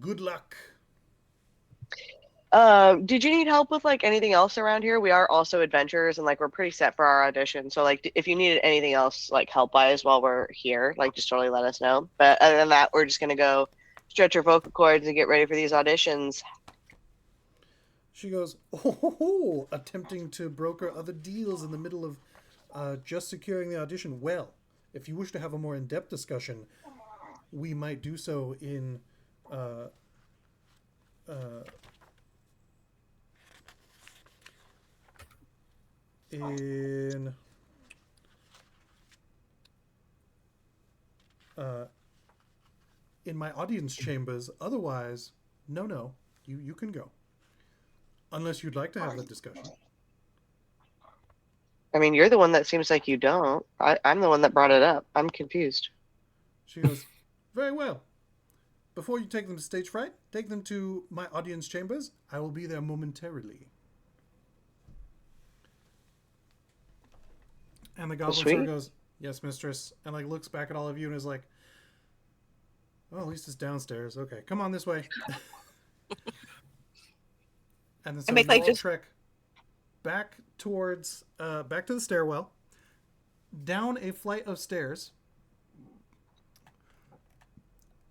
Good luck. Did you need help with like anything else around here? We are also adventurers and like we're pretty set for our audition. So like if you needed anything else like help wise while we're here, like just totally let us know. But other than that, we're just gonna go stretch our vocal cords and get ready for these auditions. She goes, oh, attempting to broker other deals in the middle of just securing the audition. Well, if you wish to have a more in-depth discussion, we might do so in my audience chambers. Otherwise, no, you can go. Unless you'd like to have the discussion. I mean, you're the one that seems like you don't. I'm the one that brought it up. I'm confused. She goes, very well. Before you take them to stage fright, take them to my audience chambers. I will be there momentarily. And the goblin sort of goes, yes, mistress. And like looks back at all of you and is like, well, at least it's downstairs. Okay, come on this way. And then so make, you like, all trek back towards, back to the stairwell, down a flight of stairs.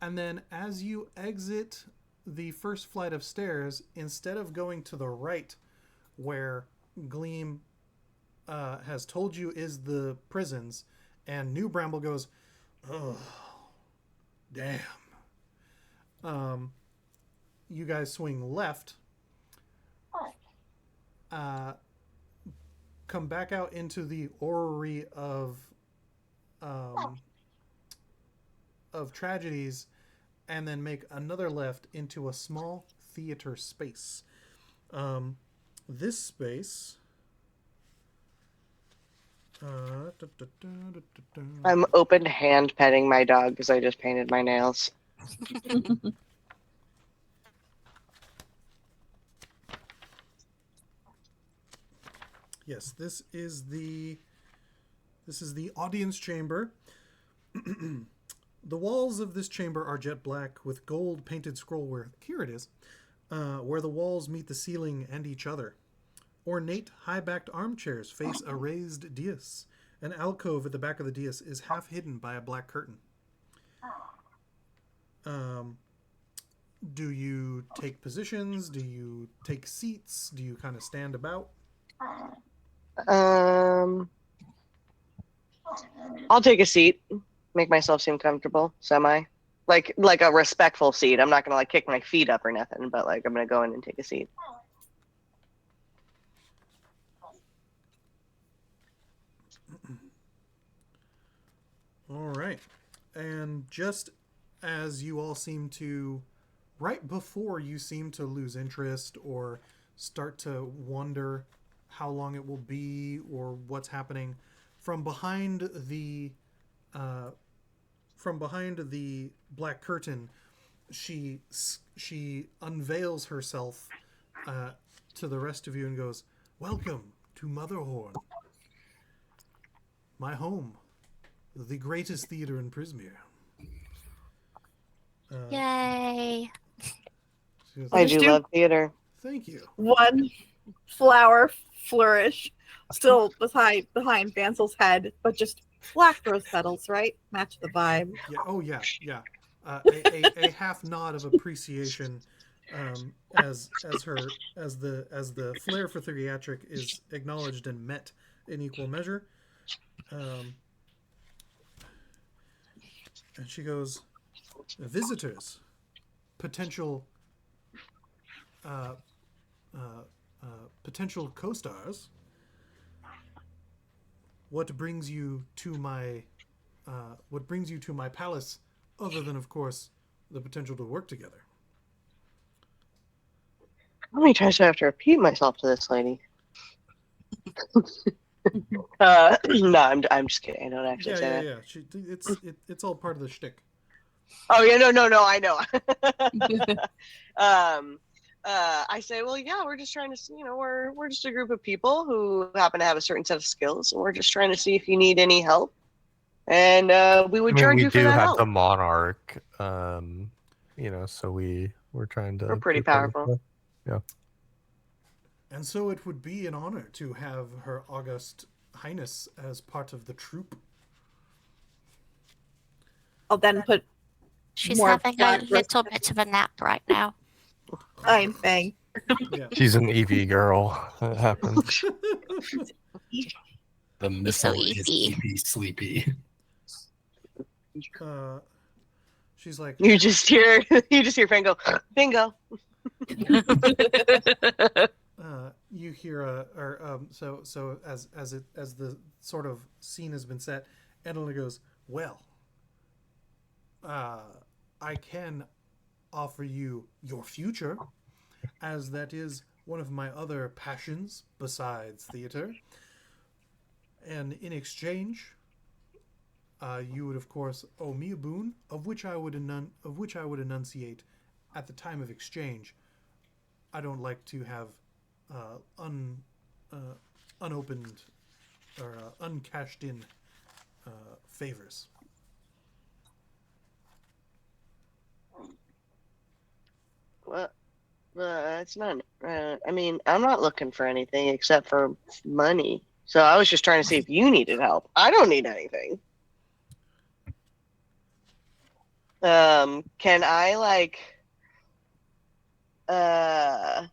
And then as you exit the first flight of stairs, instead of going to the right where Gleam has told you is the prisons, and New Bramble goes, oh, damn. You guys swing left, come back out into the orrery of tragedies, and then make another left into a small theater space. This space. I'm open hand petting my dog because I just painted my nails. Yes, this is the audience chamber. The walls of this chamber are jet black with gold painted scrollwork. Here it is, where the walls meet the ceiling and each other. Ornate, high-backed armchairs face a raised dais. An alcove at the back of the dais is half hidden by a black curtain. Do you take positions? Do you take seats? Do you kind of stand about? I'll take a seat. Make myself seem comfortable, semi. Like a respectful seat. I'm not gonna like kick my feet up or nothing, but like I'm gonna go in and take a seat. All right. And just as you all seem to, right before you seem to lose interest or start to wonder how long it will be or what's happening, from behind the black curtain, she unveils herself to the rest of you and goes, "Welcome to Motherhorn, my home, the greatest theater in Prismere." Yay! She goes, I do love theater. Thank you. One flower flourish still behind Vansel's head, but just black rose petals, right? Match the vibe. Yeah. Oh yeah. Yeah. A half nod of appreciation as the flair for theatric is acknowledged and met in equal measure. And she goes, visitors, potential co-stars. What brings you to my palace, other than, of course, the potential to work together? How many times do I have to repeat myself to this lady? No, I'm just kidding. I don't actually say that. Yeah. It's all part of the shtick. Oh yeah, no, I know. I say, well, yeah, we're just trying to, we're just a group of people who happen to have a certain set of skills, and we're just trying to see if you need any help, and we would charge you for that help. We do have the monarch, so we're trying to. We're pretty powerful. Yeah. And so it would be an honor to have Her August Highness as part of the troupe. I'll then put. She's more having a black little bit of a nap right now. I'm Feng. Yeah. She's an EV girl. That happens. The missile So is easy. sleepy. She's like, You just hear Feng go, bingo. you hear so as the sort of scene has been set, Adeline goes, well, I can offer you your future, as that is one of my other passions besides theater. And in exchange, you would of course owe me a boon, of which I would enunciate at the time of exchange. I don't like to have unopened or uncashed in favors. Well, it's not. I mean, I'm not looking for anything except for money. So I was just trying to see if you needed help. I don't need anything. Can I like? Damn,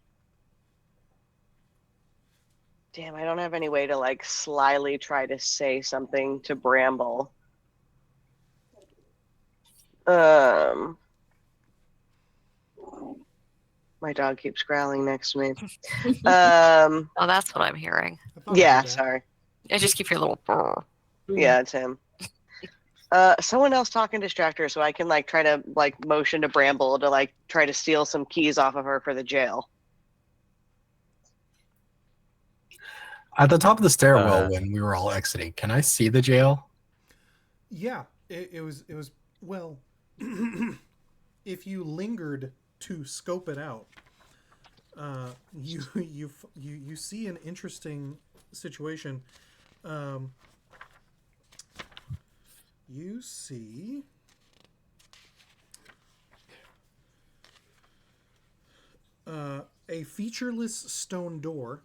I don't have any way to like slyly try to say something to Bramble. My dog keeps growling next to me. Oh, that's what I'm hearing. I thought I Yeah, heard that. sorry. I just keep your little brr. Yeah, it's him. Someone else talk and distract her so I can like try to like motion to Bramble to like try to steal some keys off of her for the jail. At the top of the stairwell when we were all exiting, can I see the jail? Yeah, it was well. If you lingered to scope it out, you see an interesting situation. You see a featureless stone door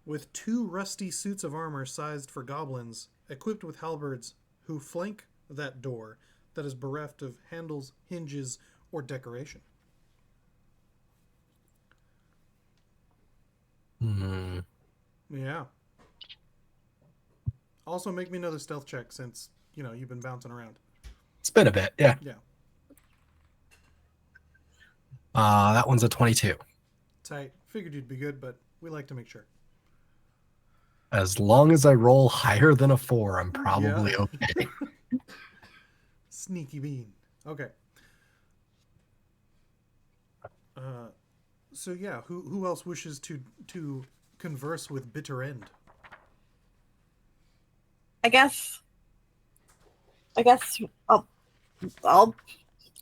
with 2 rusty suits of armor sized for goblins, equipped with halberds, who flank that door that is bereft of handles, hinges, or decoration. Hmm. Yeah. Also, make me another stealth check since, you've been bouncing around. It's been a bit, yeah. Yeah. That one's a 22. Tight. Figured you'd be good, but we like to make sure. As long as I roll higher than a 4, I'm probably okay. Sneaky bean. Okay. So yeah, who else wishes to converse with Bitter End? I guess I'll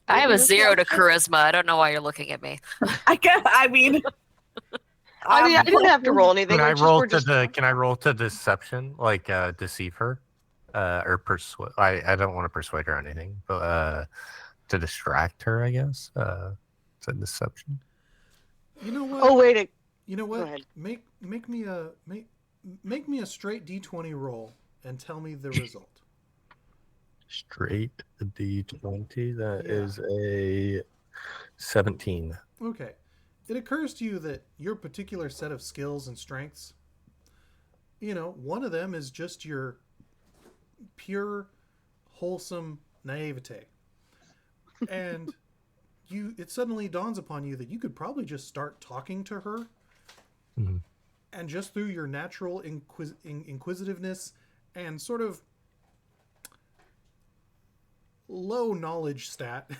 I have a This 0 to one? charisma. I don't know why you're looking at me. I mean I didn't have to roll anything. Can I We're roll just, Can I roll to deception, like deceive her, or persuade? I don't want to persuade her or anything, but to distract her, I guess. It's a deception. You know what? Oh wait, You know Go what? ahead. Make me a straight D20 roll and tell me the result. Straight D20. That Yeah. is a 17. Okay. It occurs to you that your particular set of skills and strengths, one of them is just your pure, wholesome naivete. And it suddenly dawns upon you that you could probably just start talking to her. Mhm. And just through your natural inquisitiveness and sort of low knowledge stat,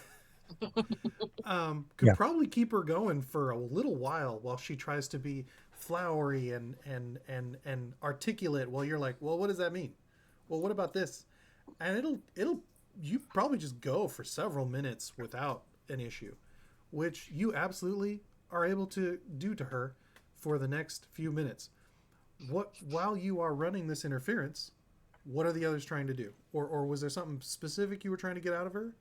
could probably keep her going for a little while she tries to be flowery and articulate while you're like, well, what does that mean? Well, what about this? And you probably just go for several minutes without an issue, which you absolutely are able to do to her for the next few minutes. While you are running this interference, what are the others trying to do? Or was there something specific you were trying to get out of her?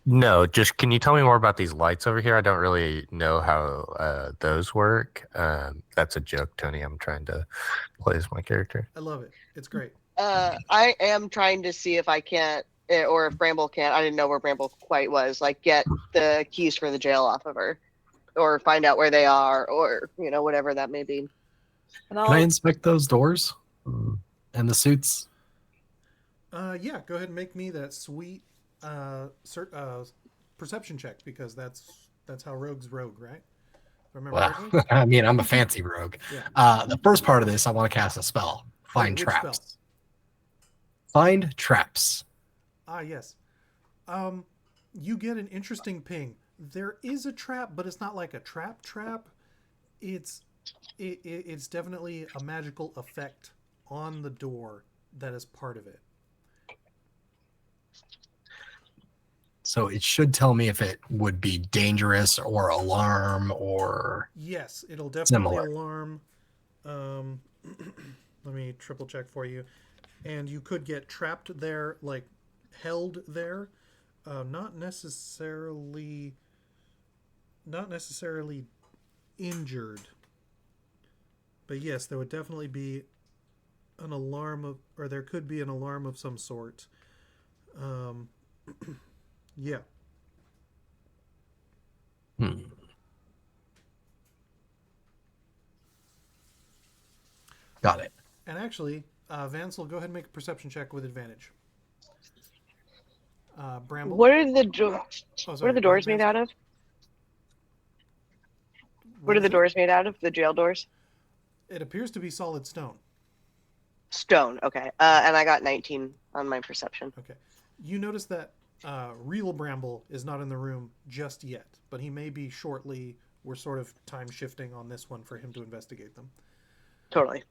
No, just can you tell me more about these lights over here? I don't really know how those work. That's a joke, Tony. I'm trying to play as my character. I love it. It's great. I am trying to see if I can't, or if Bramble can't. I didn't know where Bramble quite was. Like, get the keys for the jail off of her, or find out where they are, or whatever that may be. and Can I I'll inspect those doors and the suits? Yeah, go ahead and make me that sweet perception check, because that's how rogues rogue, right? Remember? Well, I mean, I'm a fancy rogue. Yeah. The first part of this, I want to cast a spell. Find Which traps. spell? Find traps. Ah, yes. You get an interesting ping. There is a trap, but it's not like a trap. It's It's definitely a magical effect on the door that is part of it. So it should tell me if it would be dangerous or alarm or Yes, it'll definitely similar. alarm. Let me triple check for you. And you could get trapped there, like held there. Not necessarily injured. But yes, there would definitely be an alarm of, or there could be an alarm of some sort. Yeah. Got it. And actually, Vansel, go ahead and make a perception check with advantage. Bramble. What are the Oh, what sorry, are the go ahead, doors made Vansel. out of? What are is the it? doors made out of? The jail doors? It appears to be solid stone. Stone. Okay. And I got 19 on my perception. Okay. You notice that real Bramble is not in the room just yet, but he may be shortly. We're sort of time shifting on this one for him to investigate them. Totally.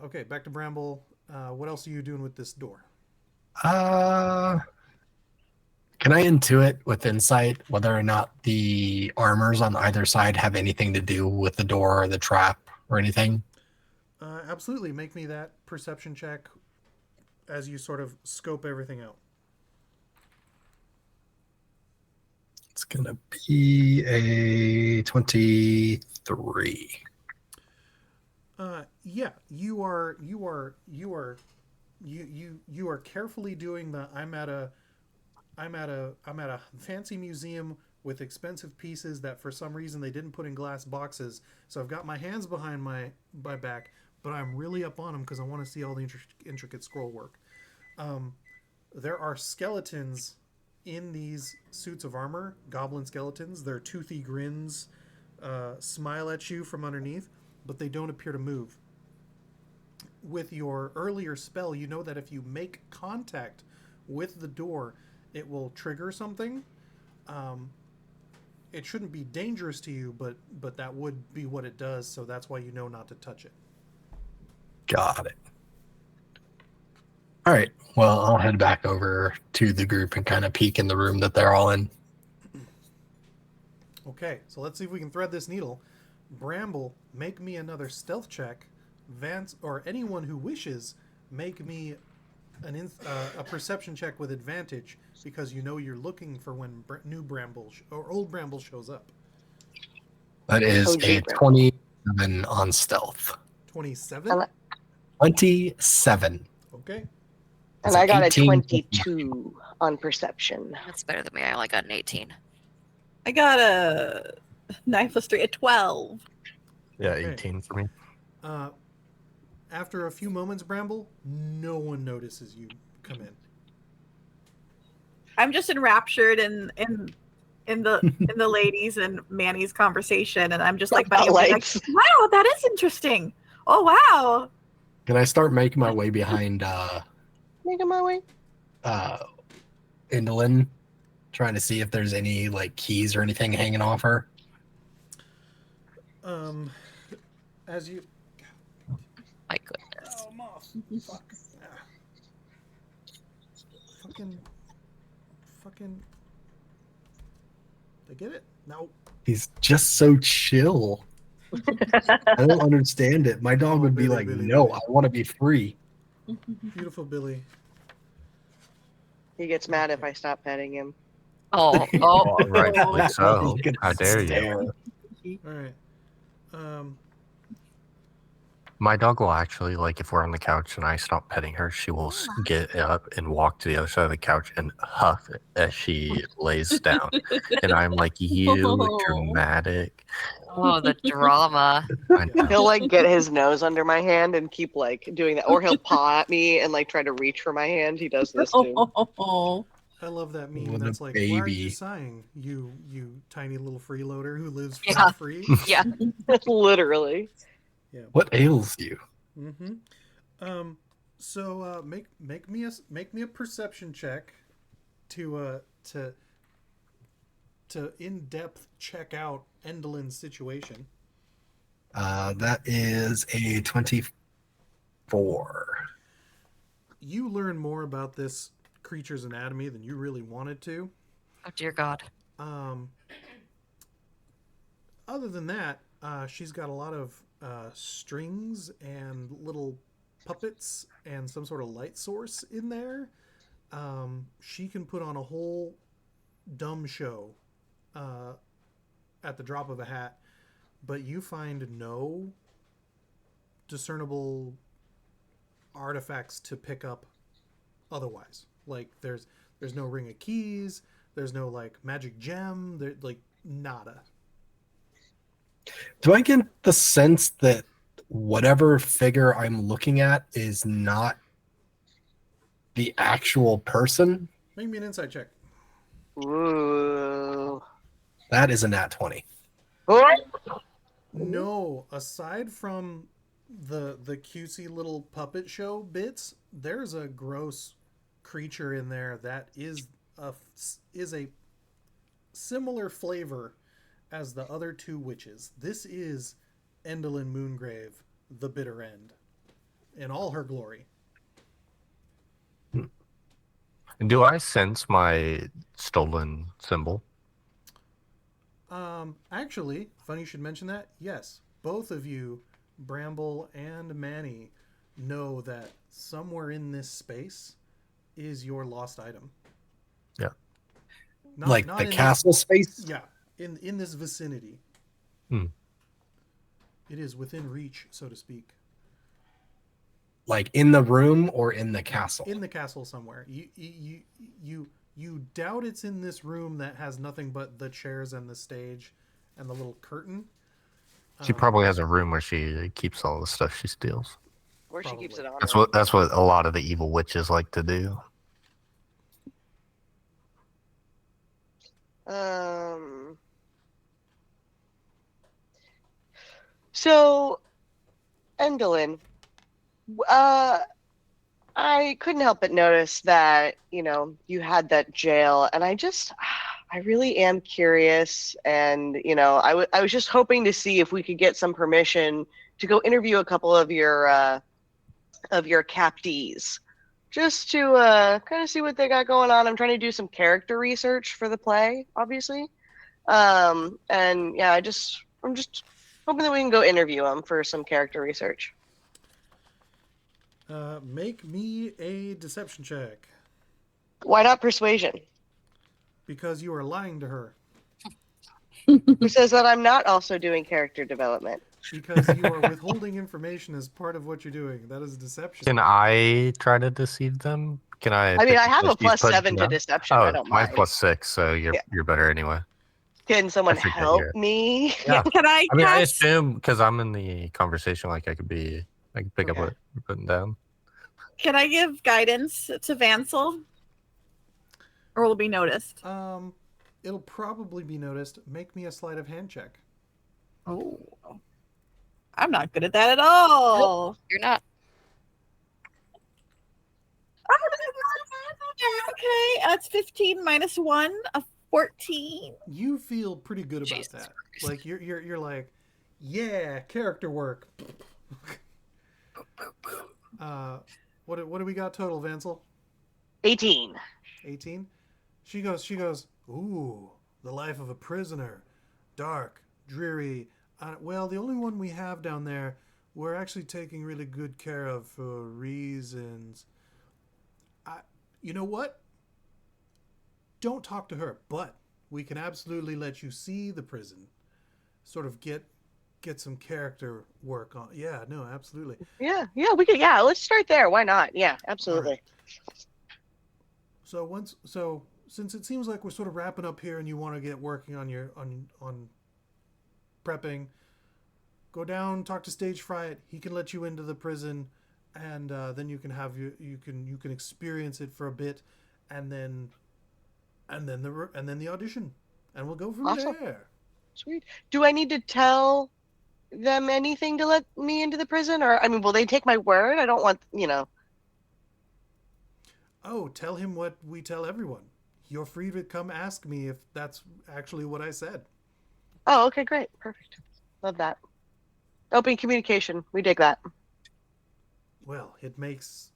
Okay, back to Bramble. What else are you doing with this door? Can I intuit with insight whether or not the armors on either side have anything to do with the door or the trap or anything? Absolutely. Make me that perception check as you sort of scope everything out. It's gonna be a 23. Yeah, you are carefully doing the I'm at a fancy museum with expensive pieces that for some reason they didn't put in glass boxes. So I've got my hands behind my back, but I'm really up on them because I want to see all the intricate scroll work. There are skeletons in these suits of armor, goblin skeletons. Their toothy grins smile at you from underneath, but they don't appear to move. With your earlier spell, you know that if you make contact with the door, it will trigger something. It shouldn't be dangerous to you, but that would be what it does, so that's why you know not to touch it. Got it. All right. Well, I'll head back over to the group and kind of peek in the room that they're all in. Okay, so let's see if we can thread this needle. Bramble, make me another stealth check. Vance, or anyone who wishes, make me a perception check with advantage because you know you're looking for when new Bramble or old Bramble shows up. That is OG a Bramble. 27 on stealth. 27? 27. Okay. And I got a 18. 22 on perception. That's better than me. I only got an 18. I got a 9 plus 3, a 12. Yeah, Okay. 18 for me. After a few moments, Bramble, no one notices you come in. I'm just enraptured in the ladies and Manny's conversation, and I'm just like, wow, that is interesting. Oh wow. Can I start making my way behind Making my way. Indolin, trying to see if there's any like keys or anything hanging off her? As you... My goodness. Oh, moth. Fuck. Fucking... Did I get it? No. He's just so chill. I don't understand it. My dog would be Billy, like, Billy, no, Billy. I want to be free. Beautiful Billy. He gets mad if I stop petting him. Oh, Rightfully so. He's gonna How dare you? stare. All right. My dog will actually, like, if we're on the couch and I stop petting her, she will get up and walk to the other side of the couch and huff as she lays down. And I'm like, you dramatic. oh, the drama. I know. He'll like get his nose under my hand and keep like doing that, or he'll paw at me and like try to reach for my hand. He does this too. I love that meme. What a That's like, why are you baby. sighing, you tiny little freeloader who lives Yeah. free? Yeah. Literally. Yeah. What ails you? Mm-hmm. So make me a perception check to in depth check out Endolin's situation. That is a 24. You learn more about this creature's anatomy than you really wanted to. Oh dear God. Other than that, she's got a lot of strings and little puppets and some sort of light source in there. She can put on a whole dumb show at the drop of a hat, but you find no discernible artifacts to pick up otherwise. Like there's no ring of keys, there's no like magic gem, there like nada. Do I get the sense that whatever figure I'm looking at is not the actual person? Make me an insight check. Ooh. That is a nat 20. No, aside from the cutesy little puppet show bits, there's a gross creature in there that is a similar flavor as the other two witches. This is Endolin Moongrave, the Bitter End, in all her glory. Do I sense my stolen symbol? Actually, funny you should mention that. Yes, both of you, Bramble and Manny, know that somewhere in this space is your lost item. Yeah. Like the castle space? Yeah, in this vicinity. Hmm. It is within reach, so to speak. Like in the room or in the castle? In the castle somewhere. You doubt it's in this room that has nothing but the chairs and the stage and the little curtain. She probably has a room where she keeps all the stuff she steals. Or she keeps it on. That's what a lot of the evil witches like to do. So, Endolin, I couldn't help but notice that, you had that jail, and I really am curious, and, I was just hoping to see if we could get some permission to go interview a couple of your captees, just to kind of see what they got going on. I'm trying to do some character research for the play, obviously. And yeah, I'm just hoping that we can go interview them for some character research. Make me a deception check. Why not persuasion? Because you are lying to her. Who says that I'm not also doing character development? Because you are withholding information as part of what you're doing. That is deception. Can I try to deceive them? Can I? I mean, I have a she's put- +7 to no? deception. Oh, I don't mine's mind. +6, so you're better anyway. Can someone forget help your- me? Yeah. Can I I mean, I cast? assume because I'm in the conversation, like I can pick up Okay. what you're putting down. Can I give guidance to Vansel? Or will it be noticed? It'll probably be noticed. Make me a sleight of hand check. Oh. I'm not good at that at all. You're not. Okay, that's 15 minus 1, a 14. You feel pretty good about Jesus that. Christ. Like you're like, yeah, character work. What do we got total, Vansel? 18. 18. She goes. Ooh, the life of a prisoner, dark, dreary. Well, the only one we have down there, we're actually taking really good care of for reasons. You know what? Don't talk to her, but we can absolutely let you see the prison. Sort of get some character work on. Yeah, no, absolutely. Yeah, we could. Yeah, let's start there. Why not? Yeah, absolutely. So since it seems like we're sort of wrapping up here, and you want to get working on your on prepping, go down, talk to Stage Fright. He can let you into the prison, and then you can have you can experience it for a bit, and then the audition, and we'll go from Awesome. there. Sweet. Do I need to tell them anything to let me into the prison, or I mean, will they take my word? I don't want. Oh, tell him what we tell everyone. You're free to come ask me if that's actually what I said. Oh, okay, great, perfect. Love that. Open communication. We dig that. Well, it makes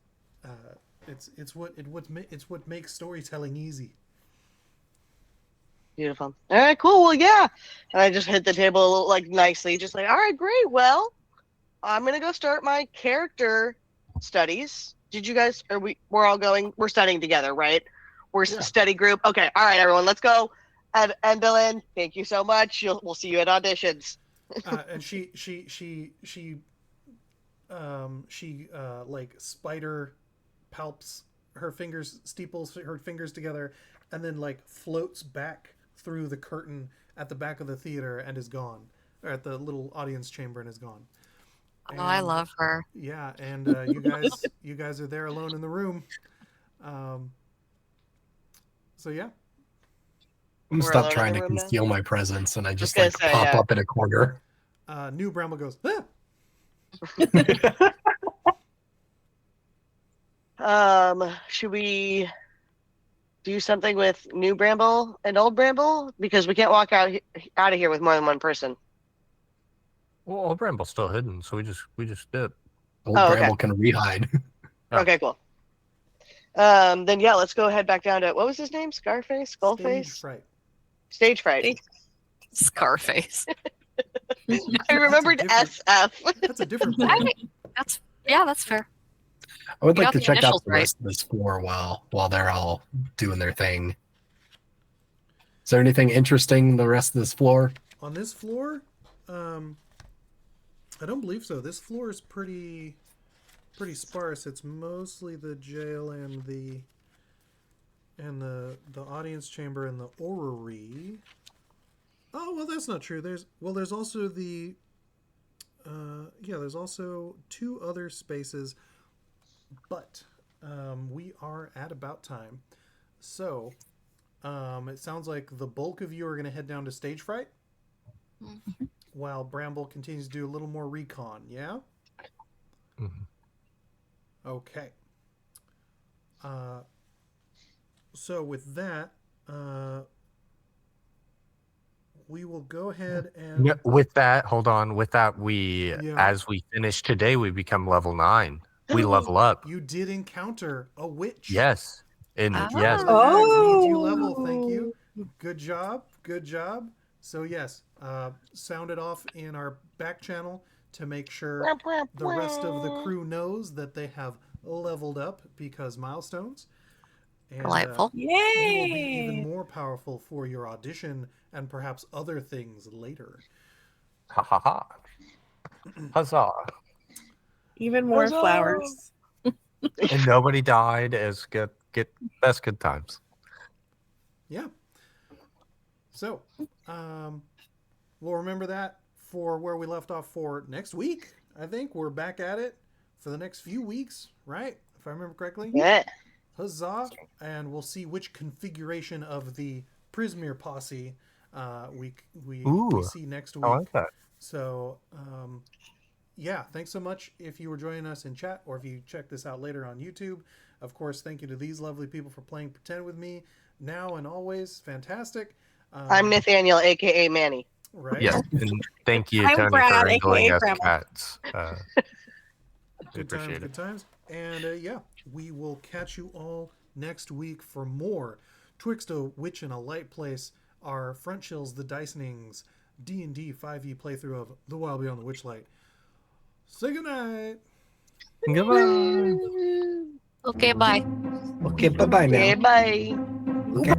it's what makes storytelling easy. Beautiful. All right, cool. Well, yeah. And I just hit the table like nicely, just like, all right, great. Well, I'm gonna go start my character studies. Did you guys? We're all going? We're studying together, right? We're a study group. Okay. All right, everyone. Let's go. And Dylan, thank you so much. We'll see you at auditions. And she like spider palps her fingers, steeples her fingers together, and then like floats back through the curtain at the back of the theater and is gone, or at the little audience chamber and is gone. Oh, I love her. Yeah, and you guys are there alone in the room. So yeah. I'm gonna We're stop alone trying in to the room now? conceal my presence, and I just gonna like say, pop yeah. up in a corner. New Bramble goes, Should we do something with new Bramble and old Bramble? Because we can't walk out of here with more than one person. Well, old Bramble's still hidden, so we just did. Old Oh, okay. Bramble can rehide. Oh. Okay, cool. Then yeah, let's go head back down to, what was his name? Scarface? Skullface? Stage fright. Stage fright. Scarface. I remembered different- SF. That's a different I thing. think that's fair. I would You like got to the check out initials the right. rest of this floor while they're all doing their thing. Is there anything interesting in the rest of this floor? On this floor, I don't believe so. This floor is pretty sparse. It's mostly the jail and the audience chamber and the orrery. Oh well, that's not true. There's also the there's also 2 other spaces, but we are at about time. So it sounds like the bulk of you are going to head down to stage fright, while Bramble continues to do a little more recon. Yeah. Mhm. Okay. So with that, we will go ahead and Yeah, with that, hold on. With that, we Yeah. as we finish today, we become level 9. We level up. You did encounter a witch. Yes. And Ah. yes. Needs you level. Thank you. Good job. Good job. So yes, sound it off in our back channel to make sure the rest of the crew knows that they have leveled up because milestones. And, Delightful. you will be Yay! even more powerful for your audition and perhaps other things later. Ha ha ha. Huzzah. Even more Huzzah! flowers. And nobody died as good best good times. Yeah. So, we'll remember that for where we left off for next week. I think we're back at it for the next few weeks, right? If I remember correctly. Yeah. Huzzah! And we'll see which configuration of the Prismere posse we Ooh, see next week. I like that. So, yeah, thanks so much if you were joining us in chat or if you check this out later on YouTube. Of course, thank you to these lovely people for playing Pretend with me now and always. Fantastic. I'm Nathaniel, aka Manny. Right? Yes. And thank you, I'm Tony, Brad, for wrangling aka us Bramble. cats. We Good times, appreciate good it. times. And yeah, we will catch you all next week for more Twixt a Witch in a Light Place, our Front Chills, the Dicenings, D&D5e playthrough of The Wild Beyond the Witchlight. Say goodnight. Goodbye. Okay, bye. Okay, bye-bye now. Okay, bye. Okay.